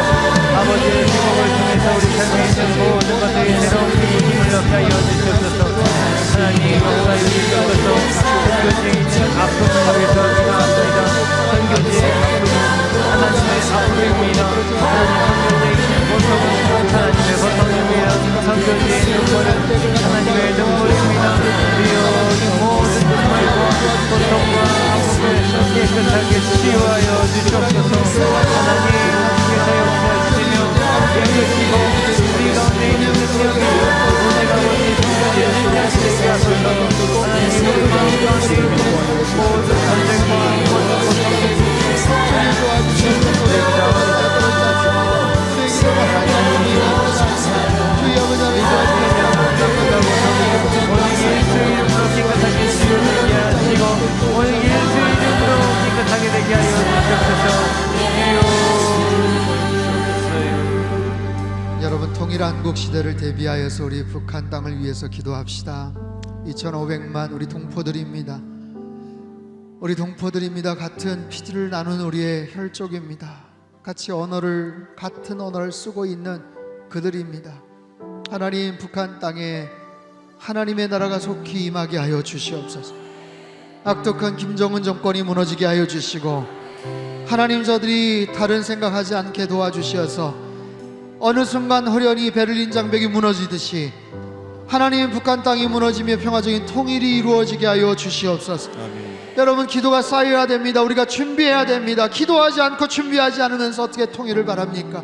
아버지의 회복을 통해서 우리 삶에 있는 모든 것들이 새로운 힘을 얻게 하여 주시옵소서. 하나님, 역사해 주시옵소서. 선교지에 있는 아픔을 위해서 기도합니다. 선교지의 아픔은 하나님의 아픔입니다. 하나님, 선교지에 있는 고통은 하나님의 고통입니다. 선교지의 눈물은 하나님의 눈물입니다. 주여, 이 모든 눈물과 고통과 아픔을 깨끗하게 치유하여 주시옵소서. 하나님, 주께서 역사하시며 깨끗이고 우리 가운데 있는 능력이 오늘과 같이 선교지를 인도하시게 하소서. 하나님, 우리 마음 가운데 있는 모든 전쟁과 모든 고통을 여러분, 통일한국 시대를 대비하여서 우리 북한 땅을 위해서 기도합시다. 2,500만 우리 동포들입니다. 우리 동포들입니다. 같은 피를 나눈 우리의 혈족입니다. 같이 같은 언어를 쓰고 있는 그들입니다. 하나님, 북한 땅에 하나님의 나라가 속히 임하게 하여 주시옵소서. 악독한 김정은 정권이 무너지게 하여 주시고, 하나님 저들이 다른 생각하지 않게 도와주시어서 어느 순간 호련히 베를린 장벽이 무너지듯이 하나님 북한 땅이 무너지며 평화적인 통일이 이루어지게 하여 주시옵소서. 여러분, 기도가 쌓여야 됩니다. 우리가 준비해야 됩니다. 기도하지 않고 준비하지 않으면서 어떻게 통일을 바랍니까?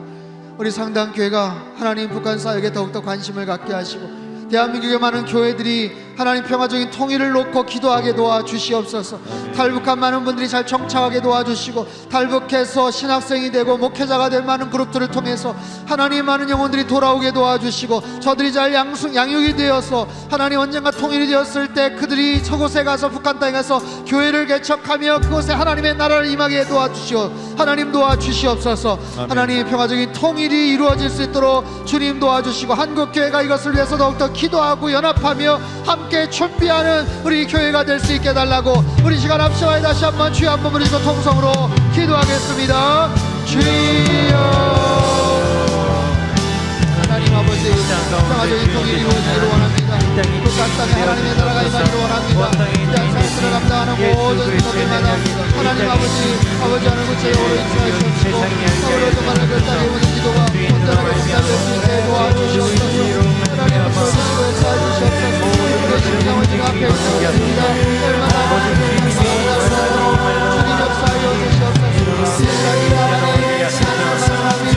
우리 상당교회가 하나님 북한 사역에 더욱더 관심을 갖게 하시고, 대한민국의 많은 교회들이 하나님 평화적인 통일을 놓고 기도하게 도와주시옵소서. 탈북한 많은 분들이 잘 정착하게 도와주시고, 탈북해서 신학생이 되고 목회자가 될 많은 그룹들을 통해서 하나님 많은 영혼들이 돌아오게 도와주시고, 저들이 잘 양육이 되어서 하나님 언젠가 통일이 되었을 때 그들이 저곳에 가서, 북한 땅에 가서 교회를 개척하며 그곳에 하나님의 나라를 임하게 도와주시오. 하나님 도와주시옵소서. 하나님 평화적인 통일이 이루어질 수 있도록 주님 도와주시고, 한국교회가 이것을 위해서 더욱더 기도하고 연합하며 함께 준비하는 우리 교회가 될 수 있게 달라고, 우리 시간 앞서와야 다시 한번 주여 한번 부르시고 통성으로 기도하겠습니다. 주여. 하나님 아버지, 평화적인 통일이 이루어지기를 원합니다. 북한 땅에 하나님의 나라가 임하기를 원합니다. 이 땅 사람들을 감당하는 모든 것들마다 하나님 아버지 하는 곳에 오래 인도하시옵시고, 서로 정말 그 땅에 오는 기도가 온전하게 승리할 수 있게 도와주시옵소서. 하나님 아버지 도와주시옵소서. 우리 심장원지가 앞에 있습니다. 얼마나 주님 역사하여 주시옵소서. 세상이 하나님 사랑이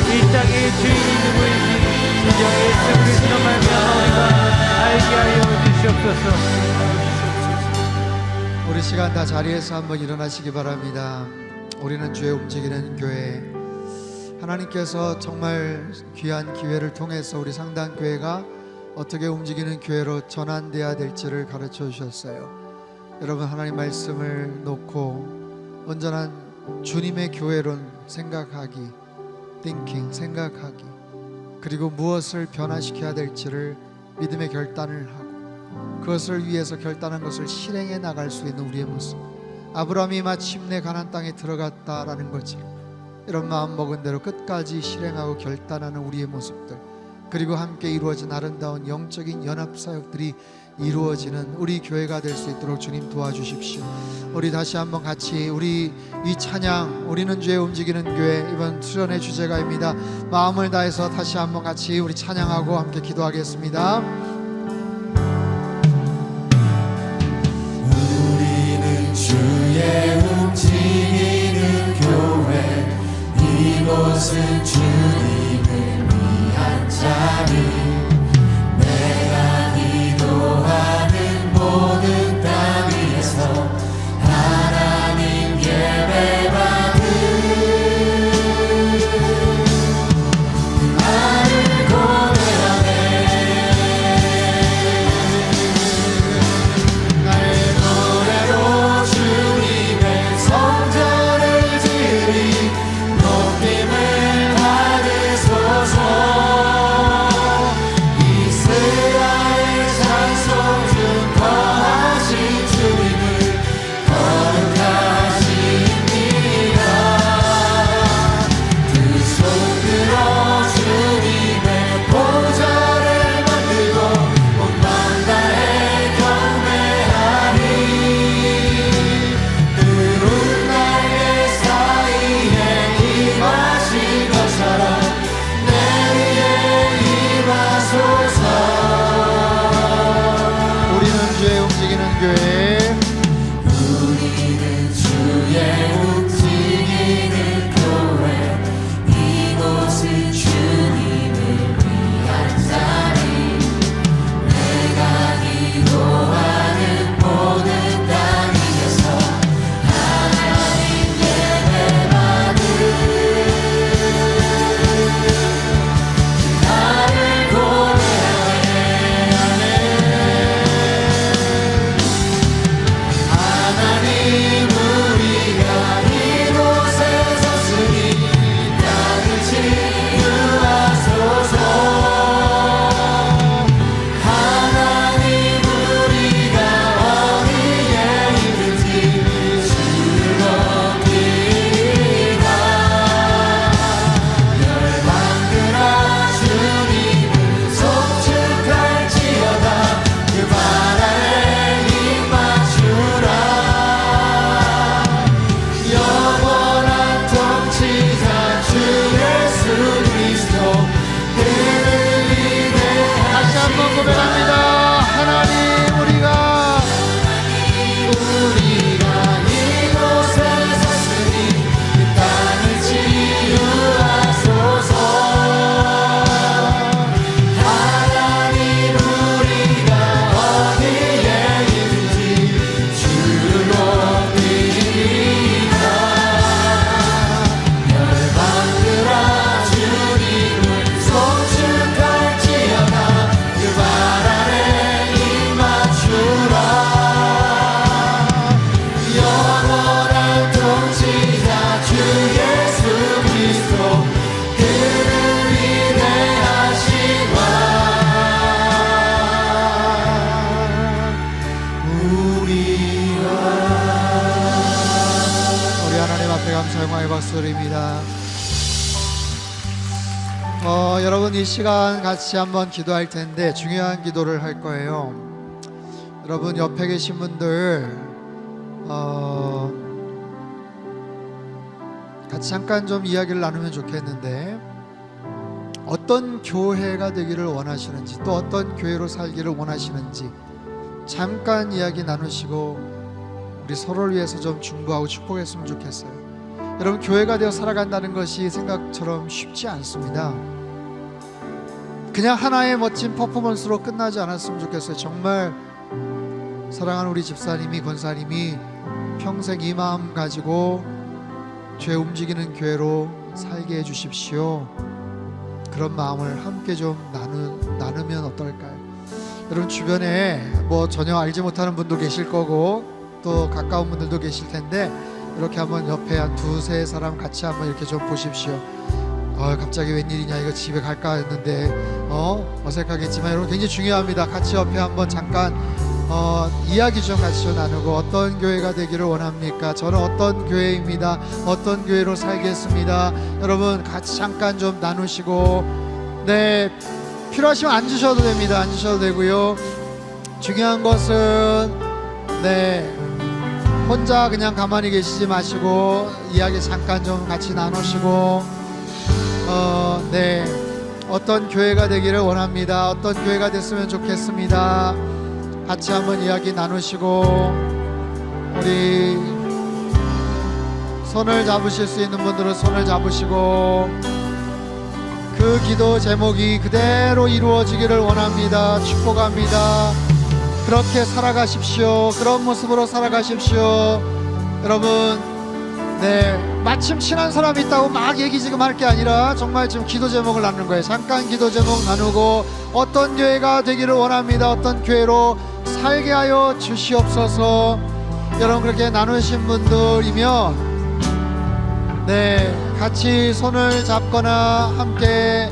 이 땅의 주인이 누구인지 이제 예수 그리스도로 말미암아 우리가 알게 하여 주시옵소서. 우리 시간 다 자리에서 한번 일어나시기 바랍니다. 우리는 주의 움직이는 교회, 하나님께서 정말 귀한 기회를 통해서 우리 상당교회가 어떻게 움직이는 교회로 전환되어야 될지를 가르쳐 주셨어요. 여러분, 하나님 말씀을 놓고 온전한 주님의 교회론 생각하기, thinking, 생각하기, 그리고 무엇을 변화시켜야 될지를 믿음의 결단을 하고 그것을 위해서 결단한 것을 실행해 나갈 수 있는 우리의 모습. 아브라함이 마침내 가나안 땅에 들어갔다라는 것을 이런 마음 먹은 대로 끝까지 실행하고 결단하는 우리의 모습들, 그리고 함께 이루어진 아름다운 영적인 연합사역들이 이루어지는 우리 교회가 될 수 있도록 주님 도와주십시오. 우리 다시 한번 같이 우리 이 찬양, 우리는 주의 움직이는 교회, 이번 수련의 주제가입니다. 마음을 다해서 다시 한번 같이 우리 찬양하고 함께 기도하겠습니다. 우리는 주의 움직이는 교회, 이곳은 주님을 위한 자리, 내가 기도하는 모든 땅 위에서 하나님 예배받는 나를 고대하네. 나의 노래로 주님의 성전을 드리 높임을 받으소서. 드립니다. 여러분 이 시간 같이 한번 기도할 텐데 중요한 기도를 할 거예요. 여러분 옆에 계신 분들 같이 잠깐 좀 이야기를 나누면 좋겠는데, 어떤 교회가 되기를 원하시는지, 또 어떤 교회로 살기를 원하시는지 잠깐 이야기 나누시고 우리 서로를 위해서 좀 중보하고 축복했으면 좋겠어요. 여러분 교회가 되어 살아간다는 것이 생각처럼 쉽지 않습니다. 그냥 하나의 멋진 퍼포먼스로 끝나지 않았으면 좋겠어요. 정말 사랑하는 우리 집사님이, 권사님이 평생 이 마음 가지고 죄 움직이는 교회로 살게 해주십시오. 그런 마음을 함께 좀 나누면 어떨까요? 여러분 주변에 뭐 전혀 알지 못하는 분도 계실 거고 또 가까운 분들도 계실 텐데, 이렇게 한번 옆에 한 두세 사람 같이 한번 이렇게 좀 보십시오. 갑자기 웬일이냐, 이거 집에 갈까 했는데 어색하겠지만 여러분 굉장히 중요합니다. 같이 옆에 한번 잠깐 이야기 좀 같이 좀 나누고, 어떤 교회가 되기를 원합니까? 저는 어떤 교회입니다. 어떤 교회로 살겠습니다. 여러분 같이 잠깐 좀 나누시고, 네, 필요하시면 앉으셔도 됩니다. 앉으셔도 되고요. 중요한 것은 네, 혼자 그냥 가만히 계시지 마시고 이야기 잠깐 좀 같이 나누시고, 네, 어떤 교회가 되기를 원합니다. 어떤 교회가 됐으면 좋겠습니다. 같이 한번 이야기 나누시고, 우리 손을 잡으실 수 있는 분들은 손을 잡으시고, 그 기도 제목이 그대로 이루어지기를 원합니다. 축복합니다. 그렇게 살아가십시오. 그런 모습으로 살아가십시오. 여러분, 네, 마침 친한 사람이 있다고 막 얘기 지금 할 게 아니라 정말 지금 기도 제목을 나누는 거예요. 잠깐 기도 제목 나누고, 어떤 교회가 되기를 원합니다. 어떤 교회로 살게 하여 주시옵소서. 여러분 그렇게 나누신 분들이면 네, 같이 손을 잡거나 함께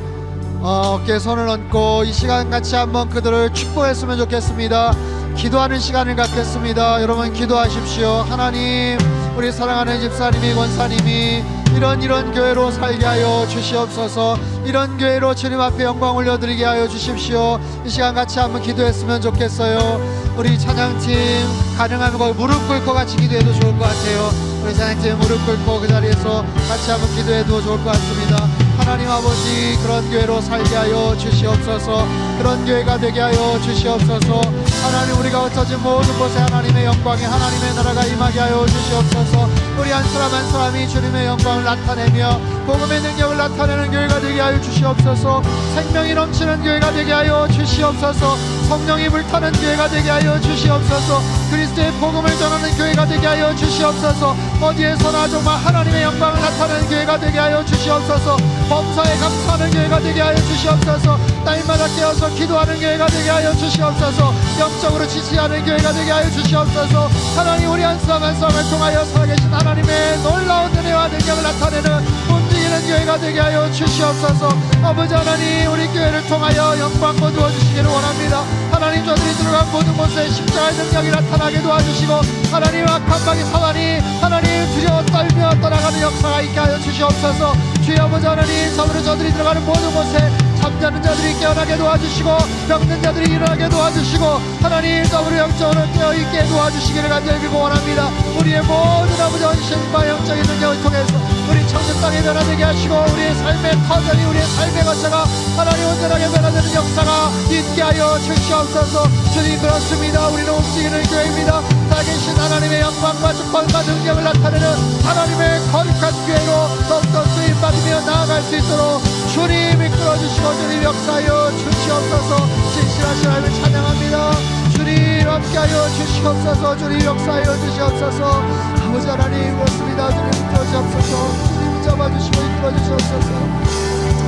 어깨에 손을 얹고 이 시간 같이 한번 그들을 축복했으면 좋겠습니다. 기도하는 시간을 갖겠습니다. 여러분 기도하십시오. 하나님, 우리 사랑하는 집사님이, 권사님이 이런 교회로 살게 하여 주시옵소서. 이런 교회로 주님 앞에 영광 올려드리게 하여 주십시오. 이 시간 같이 한번 기도했으면 좋겠어요. 우리 찬양팀 가능하면 거기 무릎 꿇고 같이 기도해도 좋을 것 같아요. 우리 찬양팀 무릎 꿇고 그 자리에서 같이 한번 기도해도 좋을 것 같습니다. 하나님 아버지, 그런 교회로 살게 하여 주시옵소서. 그런 교회가 되게 하여 주시옵소서. 하나님, 우리가 어쩌진 모든 곳에 하나님의 영광이, 하나님의 나라가 임하게 하여 주시옵소서. 우리 한 사람 한 사람이 주님의 영광을 나타내며 복음의 능력을 나타내는 교회가 되게 하여 주시옵소서. 생명이 넘치는 교회가 되게 하여 주시옵소서. 성령이 불타는 교회가 되게 하여 주시옵소서. 그리스도의 복음을 전하는 교회가 되게 하여 주시옵소서. 어디에서나 정말 하나님의 영광을 나타내는 교회가 되게 하여 주시옵소서. 범사에 감사하는 교회가 되게 하여 주시옵소서. 날마다 깨어서 기도하는 교회가 되게 하여 주시옵소서. 영적으로 지지하는 교회가 되게 하여 주시옵소서. 하나님, 우리 한 사람 한 사람을 통하여 살아계신 하나님의 놀라운 은혜와 능력을 나타내는 움직이는 교회가 되게 하여 주시옵소서. 아버지 하나님, 우리 교회를 통하여 영광 거두어 주시기를 원합니다. 하나님, 저들이 들어간 모든 곳에 십자가의 능력이 나타나게 도와주시고, 하나님, 악한 마귀 사단이 하나님 두려워 떨며 떠나가는 역사가 있게 하여 주시옵소서. 주여 아버지 하나님, 저들이 들어가는 모든 곳에 잠자는 자들이 깨어나게 도와주시고, 병든 자들이 일어나게 도와주시고, 하나님, 더불어 영적으로 깨어있게 도와주시기를 간절히 빌고 원합니다. 우리의 모든 아버지 헌신과 영적인 능력을 통해서 우리 청년 땅에 변화되게 하시고, 우리의 삶의 터전이, 우리의 삶의 거처가 하나님 온전하게 변화되는 역사가 있게 하여 주시옵소서. 주님, 그렇습니다. 우리는 움직이는 교회입니다. 살아계신 하나님의 영광과 축복과 능력을 나타내는 하나님의 거룩한 교회로 더욱더 쓰임받으며 나아갈 수 있도록 주님 이끌어주시고 주님 역사하여 주시옵소서. 진실하신 하나님을 찬양합니다. 주님 함께하여 주시옵소서. 주님 역사하여 주시옵소서. 아버지 하나님, 그렇습니다. 주님 이끌어주시옵소서. 주님 잡아주시고 이끌어주시옵소서.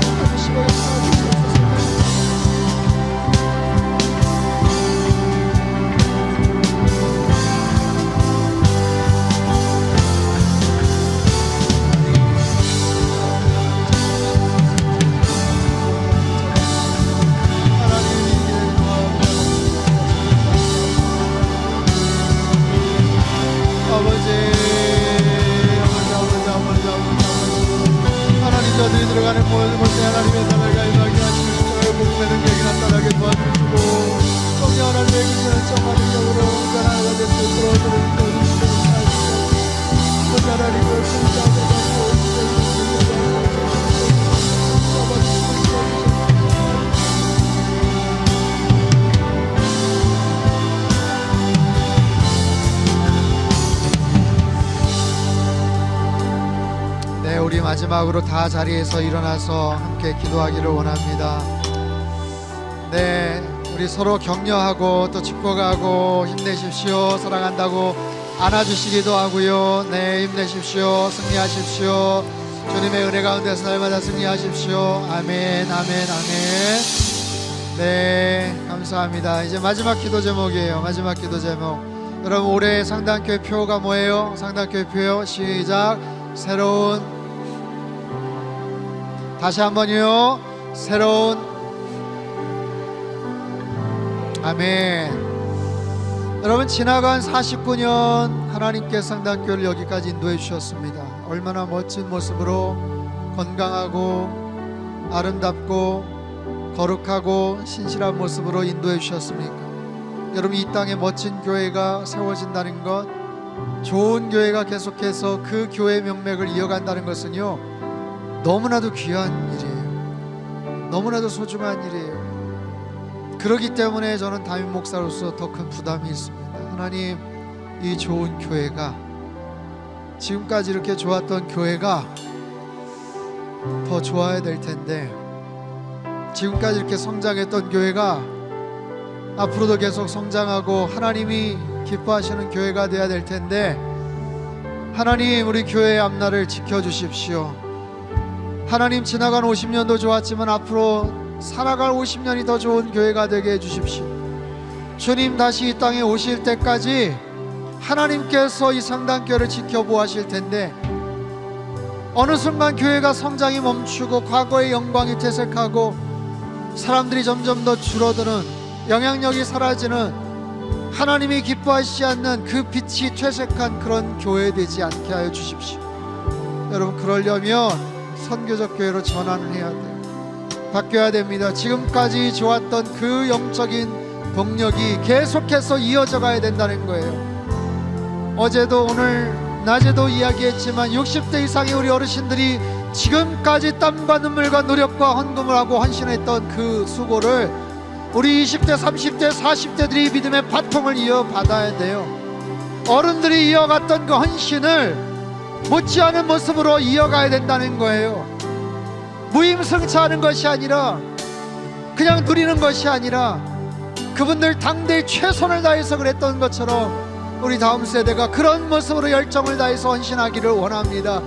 잡아주시고 역사하주시옵소서. 아버지 저들이 들어가는 모든 곳에 하나님의 나라가 임하게 하시고 복음의 능력이 나타나게 도와주시고 성령 하나님의 그들은 정말 능력으로 온전하게 되도록 도와주시고 성령 하나님의 승자가 우리 마지막으로 다 자리에서 일어나서 함께 기도하기를 원합니다. 네, 우리 서로 격려하고 또 축복하고 힘내십시오, 사랑한다고 안아주시기도 하고요. 네, 힘내십시오, 승리하십시오. 주님의 은혜 가운데서 날마다 승리하십시오. 아멘, 아멘, 아멘. 네, 감사합니다. 이제 마지막 기도 제목이에요. 마지막 기도 제목. 여러분, 올해 상당교회 표가 뭐예요? 상당교회 표요. 시작. 새로운, 다시 한번요. 새로운. 아멘. 여러분, 지나간 49년 하나님께서 상당교회를 여기까지 인도해 주셨습니다. 얼마나 멋진 모습으로 건강하고 아름답고 거룩하고 신실한 모습으로 인도해 주셨습니까? 여러분, 이 땅에 멋진 교회가 세워진다는 것, 좋은 교회가 계속해서 그 교회의 명맥을 이어간다는 것은요, 너무나도 귀한 일이에요. 너무나도 소중한 일이에요. 그렇기 때문에 저는 담임 목사로서 더 큰 부담이 있습니다. 하나님, 이 좋은 교회가, 지금까지 이렇게 좋았던 교회가 더 좋아야 될 텐데, 지금까지 이렇게 성장했던 교회가 앞으로도 계속 성장하고 하나님이 기뻐하시는 교회가 되어야 될 텐데, 하나님, 우리 교회의 앞날을 지켜주십시오. 하나님, 지나간 50년도 좋았지만 앞으로 살아갈 50년이 더 좋은 교회가 되게 해주십시오. 주님 다시 이 땅에 오실 때까지 하나님께서 이 상당교회를 지켜보아실 텐데, 어느 순간 교회가 성장이 멈추고 과거의 영광이 퇴색하고 사람들이 점점 더 줄어드는, 영향력이 사라지는, 하나님이 기뻐하시지 않는 그 빛이 퇴색한 그런 교회 되지 않게 하여 주십시오. 여러분, 그러려면 선교적 교회로 전환을 해야 돼요. 바뀌어야 됩니다. 지금까지 좋았던 그 영적인 동력이 계속해서 이어져 가야 된다는 거예요. 어제도 오늘 낮에도 이야기했지만 60대 이상의 우리 어르신들이 지금까지 땀과 눈물과 노력과 헌금을 하고 헌신했던 그 수고를 우리 20대, 30대, 40대들이 믿음의 바통을 이어받아야 돼요. 어른들이 이어갔던 그 헌신을 못지않은 모습으로 이어가야 된다는 거예요. 무임승차하는 것이 아니라, 그냥 누리는 것이 아니라, 그분들 당대의 최선을 다해서 그랬던 것처럼 우리 다음 세대가 그런 모습으로 열정을 다해서 헌신하기를 원합니다.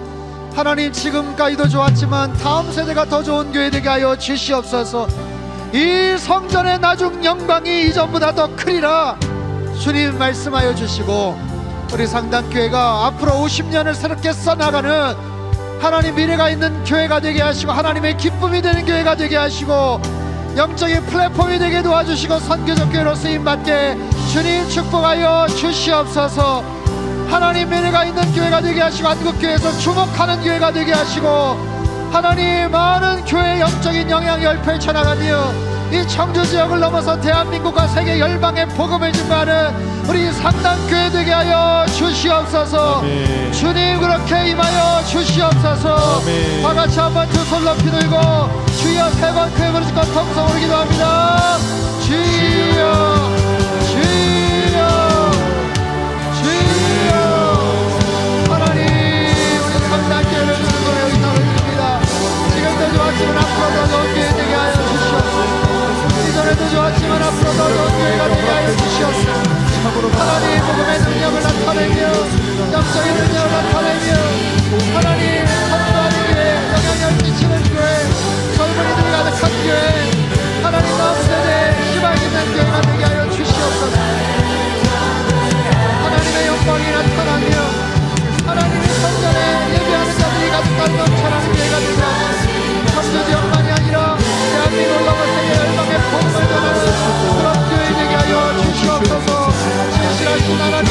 하나님, 지금까지도 좋았지만 다음 세대가 더 좋은 교회 되게 하여 주시옵소서. 이 성전의 나중 영광이 이전보다 더 크리라 주님 말씀하여 주시고, 우리 상당교회가 앞으로 50년을 새롭게 써나가는 하나님 미래가 있는 교회가 되게 하시고, 하나님의 기쁨이 되는 교회가 되게 하시고, 영적인 플랫폼이 되게 도와주시고, 선교적 교회로 쓰임받게 주님 축복하여 주시옵소서. 하나님 미래가 있는 교회가 되게 하시고, 한국교회에서 주목하는 교회가 되게 하시고, 하나님 많은 교회의 영적인 영향력을 펼쳐나가며 이 청주 지역을 넘어서 대한민국과 세계 열방의 복음을 증거하는 우리 상당교회 되게 하여 주시옵소서. 아멘. 주님 그렇게 임하여 주시옵소서. 아멘. 다같이 한번 두 손 높이 들고 주여 세 번 크게 부르시고 통성으로 기도합니다. 주여, 주여, 주여. 하나님, 우리 상당교회를 주님으로 여기 나눠드립니다. 지금도 좋았지만 앞으로 더 좋은 교회 되게 하여 주시옵소서. 이전에도 좋았지만 앞으로 더 좋은 교회가 되게 하여 주시옵소서. 하나님, 복음의 능력을 나타내며 영적인 능력을 나타내며 하나님 선도하는 교회, 영향력 끼치는 교회, 젊은이들이 가득한 교회, 하나님 다음 세대에 희망 있는 교회가 되게 하여 주시옵소서. 하나님의 영광이 나타나며 하나님의 성전에 예배하는 자들이 가득한 넘쳐나는 교회가 되게 하여 청주 지역만이 아니라 대한민국 넘어 세계 열방의 복음을 전하는 그런 교회 되게 하여 주시옵소서. 진실하신 하나님,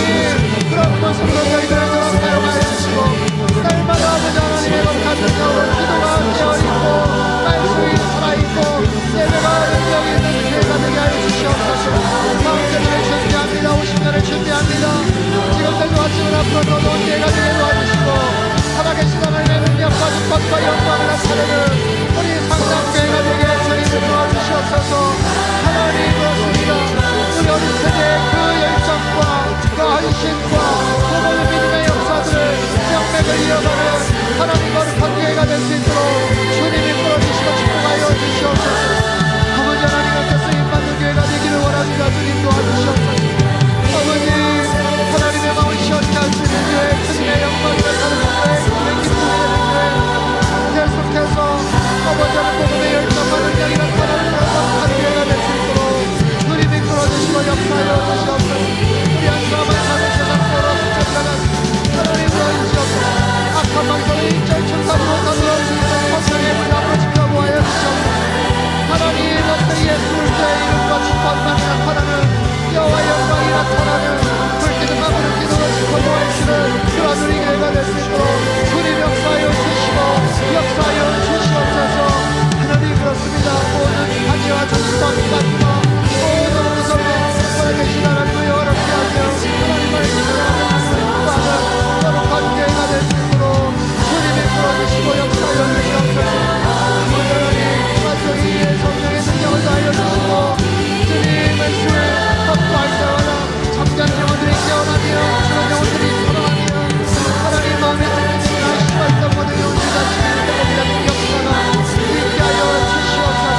그런 모습으로 저희들을 좀 사용하여 주시고, 날마다 아버지 하나님의 능력과 영광을 나타내는 우리 상당교회가 되게 주님을 도와주시옵소서. 하나님 그렇습니다. 우리 어린 세대의 그 열정과 그 헌신과 복음의 믿음의 역사들을 명맥을 이어가는 하나님 거룩한 교회가 될 수 있도록 주님이 끌어주시고 축복하여 주시옵소서. 아버지 하나님께 쓰임받는 교회가 되기를 원합니다. 주님 도와주시옵소서. 아버지 하나님의 마음을 시원케 할 수 있는 교회, 주님의 영광을 나타내는 교회, 주님의 기쁨이 되는 교회, 계속해서 아버지 하나님 복음의 열정과 능력이 나타나는 거룩한 교회가 될 수 있도록 주님이 끌어주시고 역사하여 주시옵소서. 우리 한 사람한 사는 세상 서로 붙잡다가 하나님 도와주시옵소서. 악한 망설의 인절 천사로 가두어 주시는 성령의 문 앞으로 지켜보아야 주시옵소서. 하나님 어떤 예수 그리스도의 이름과 축복만이 나타나는 여호와 영광이 나타나는 불기둥과 부른 기도를 지켜보아주시는 그런 우리 교회가 될 수 있도록 주님 역사하여 주시고 역사하여 주시옵소서. 하나님 그렇습니다. 모든 한의와 정수와 비관과 모든 무서운 살아계신 하나님을 영원하게 하며 하나님을 기도하는 거룩한 교회가 될 수 있도록 주님이 끌어주시고 역사하여 주시옵소서. 아버지 하나님 완전히 성령의 능력을 다하여 주시고 주님 말씀을 선포할 때마다 잠자는 영혼들이 깨어나며 주는 영혼들이 살아나며 하나님 마음에 드는 심했던 모든 영혼들이 다시 회복되는 역사가 있게 하여 주시옵소서.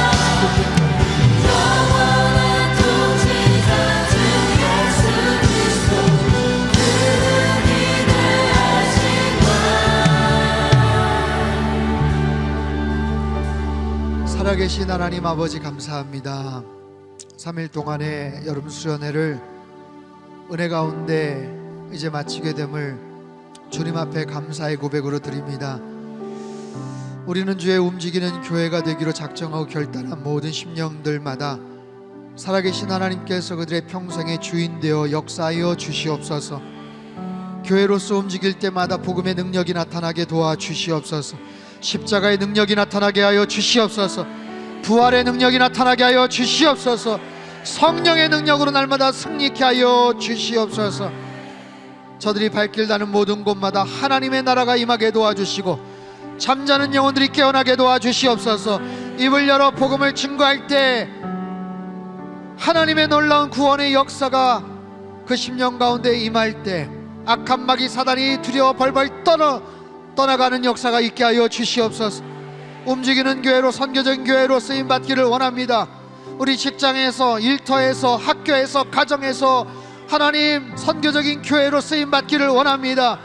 살아계신 하나님 아버지 감사합니다. 3일 동안의 여름 수련회를 은혜 가운데 이제 마치게 됨을 주님 앞에 감사의 고백으로 드립니다. 우리는 주의 움직이는 교회가 되기로 작정하고 결단한 모든 심령들마다 살아계신 하나님께서 그들의 평생의 주인 되어 역사하여 주시옵소서. 교회로서 움직일 때마다 복음의 능력이 나타나게 도와주시옵소서. 십자가의 능력이 나타나게 하여 주시옵소서. 부활의 능력이 나타나게 하여 주시옵소서. 성령의 능력으로 날마다 승리케 하여 주시옵소서. 저들이 발길 닿는 모든 곳마다 하나님의 나라가 임하게 도와주시고 잠자는 영혼들이 깨어나게 도와주시옵소서. 입을 열어 복음을 증거할 때 하나님의 놀라운 구원의 역사가 그 심령 가운데 임할 때 악한 마귀 사단이 두려워 벌벌 떠나가는 역사가 있게 하여 주시옵소서. 움직이는 교회로 선교적인 교회로 쓰임받기를 원합니다. 우리 직장에서 일터에서 학교에서 가정에서 하나님 선교적인 교회로 쓰임받기를 원합니다.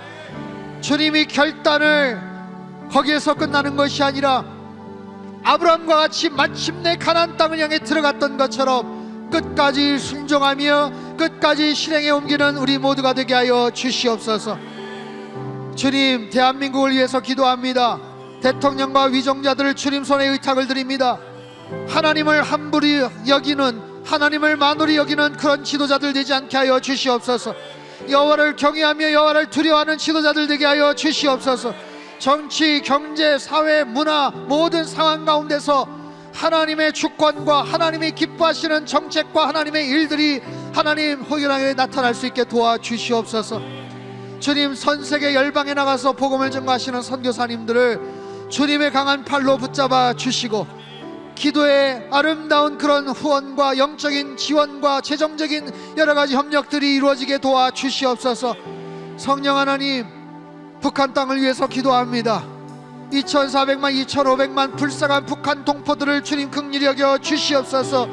주님이 결단을 거기에서 끝나는 것이 아니라 아브라함과 같이 마침내 가나안 땅을 향해 들어갔던 것처럼 끝까지 순종하며 끝까지 실행에 옮기는 우리 모두가 되게 하여 주시옵소서. 주님, 대한민국을 위해서 기도합니다. 대통령과 위정자들을 주님 손에 의탁을 드립니다. 하나님을 함부로 여기는, 하나님을 만홀히 여기는 그런 지도자들 되지 않게 하여 주시옵소서. 여호와를 경외하며 여호와를 두려워하는 지도자들 되게 하여 주시옵소서. 정치, 경제, 사회, 문화 모든 상황 가운데서 하나님의 주권과 하나님이 기뻐하시는 정책과 하나님의 일들이 하나님 호연하게 나타날 수 있게 도와주시옵소서. 주님, 선세계 열방에 나가서 복음을 전가하시는 선교사님들을 주님의 강한 팔로 붙잡아 주시고 기도의 아름다운 그런 후원과 영적인 지원과 재정적인 여러가지 협력들이 이루어지게 도와주시옵소서. 성령 하나님, 북한 땅을 위해서 기도합니다. 2400만 2500만 불쌍한 북한 동포들을 주님 긍휼히 여겨 주시옵소서.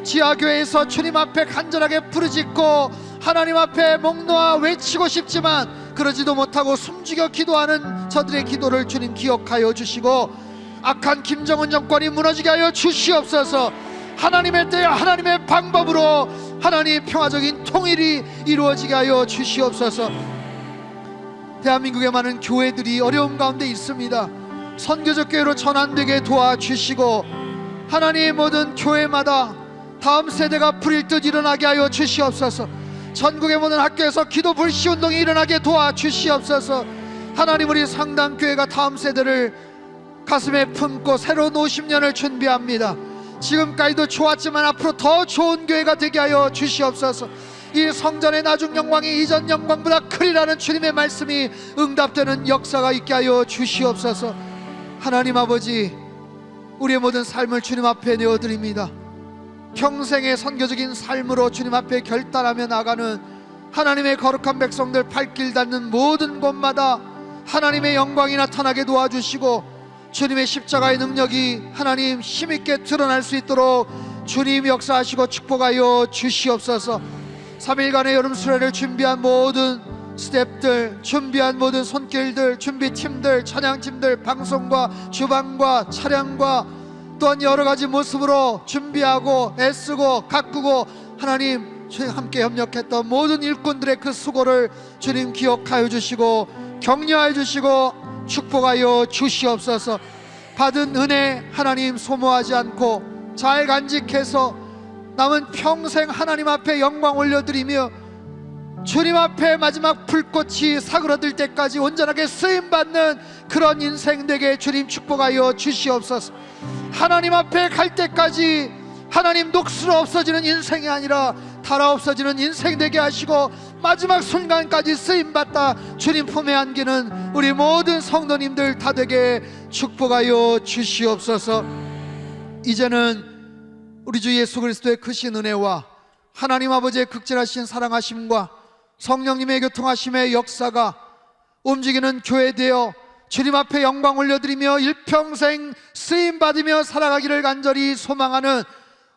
지하교회에서 주님 앞에 간절하게 부르짖고 하나님 앞에 목 놓아 외치고 싶지만 그러지도 못하고 숨죽여 기도하는 저들의 기도를 주님 기억하여 주시고 악한 김정은 정권이 무너지게 하여 주시옵소서. 하나님의 때와 하나님의 방법으로 하나님 평화적인 통일이 이루어지게 하여 주시옵소서. 대한민국의 많은 교회들이 어려움 가운데 있습니다. 선교적 교회로 전환되게 도와주시고 하나님 모든 교회마다 다음 세대가 불일 듯 일어나게 하여 주시옵소서. 전국의 모든 학교에서 기도 불시 운동이 일어나게 도와주시옵소서. 하나님, 우리 상당교회가 다음 세대를 가슴에 품고 새로운 50년을 준비합니다. 지금까지도 좋았지만 앞으로 더 좋은 교회가 되게 하여 주시옵소서. 이 성전의 나중 영광이 이전 영광보다 크리라는 주님의 말씀이 응답되는 역사가 있게 하여 주시옵소서. 하나님 아버지, 우리의 모든 삶을 주님 앞에 내어드립니다. 평생의 선교적인 삶으로 주님 앞에 결단하며 나가는 하나님의 거룩한 백성들 발길 닿는 모든 곳마다 하나님의 영광이 나타나게 도와주시고 주님의 십자가의 능력이 하나님 힘있게 드러날 수 있도록 주님 역사하시고 축복하여 주시옵소서. 3일간의 여름 수련을 준비한 모든 스태프들, 준비한 모든 손길들, 준비팀들, 찬양팀들, 방송과 주방과 차량과 또한 여러가지 모습으로 준비하고 애쓰고 가꾸고 하나님 함께 협력했던 모든 일꾼들의 그 수고를 주님 기억하여 주시고 격려하여 주시고 축복하여 주시옵소서. 받은 은혜 하나님 소모하지 않고 잘 간직해서 남은 평생 하나님 앞에 영광 올려드리며 주님 앞에 마지막 불꽃이 사그러들 때까지 온전하게 쓰임받는 그런 인생 되게 주님 축복하여 주시옵소서. 하나님 앞에 갈 때까지 하나님 녹슬어 없어지는 인생이 아니라 달아 없어지는 인생 되게 하시고 마지막 순간까지 쓰임받다 주님 품에 안기는 우리 모든 성도님들 다 되게 축복하여 주시옵소서. 이제는 우리 주 예수 그리스도의 크신 은혜와 하나님 아버지의 극진하신 사랑하심과 성령님의 교통하심의 역사가 움직이는 교회 되어 주님 앞에 영광 올려드리며 일평생 쓰임받으며 살아가기를 간절히 소망하는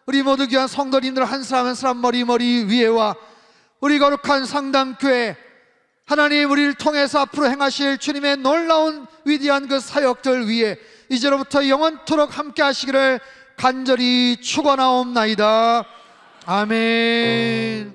우리 모두 귀한 성도님들 한 사람 한 사람 머리 위에와 우리 거룩한 상담교회 하나님 우리를 통해서 앞으로 행하실 주님의 놀라운 위대한 그 사역들 위에 이제로부터 영원토록 함께 하시기를 간절히 축원하옵나이다. 아멘.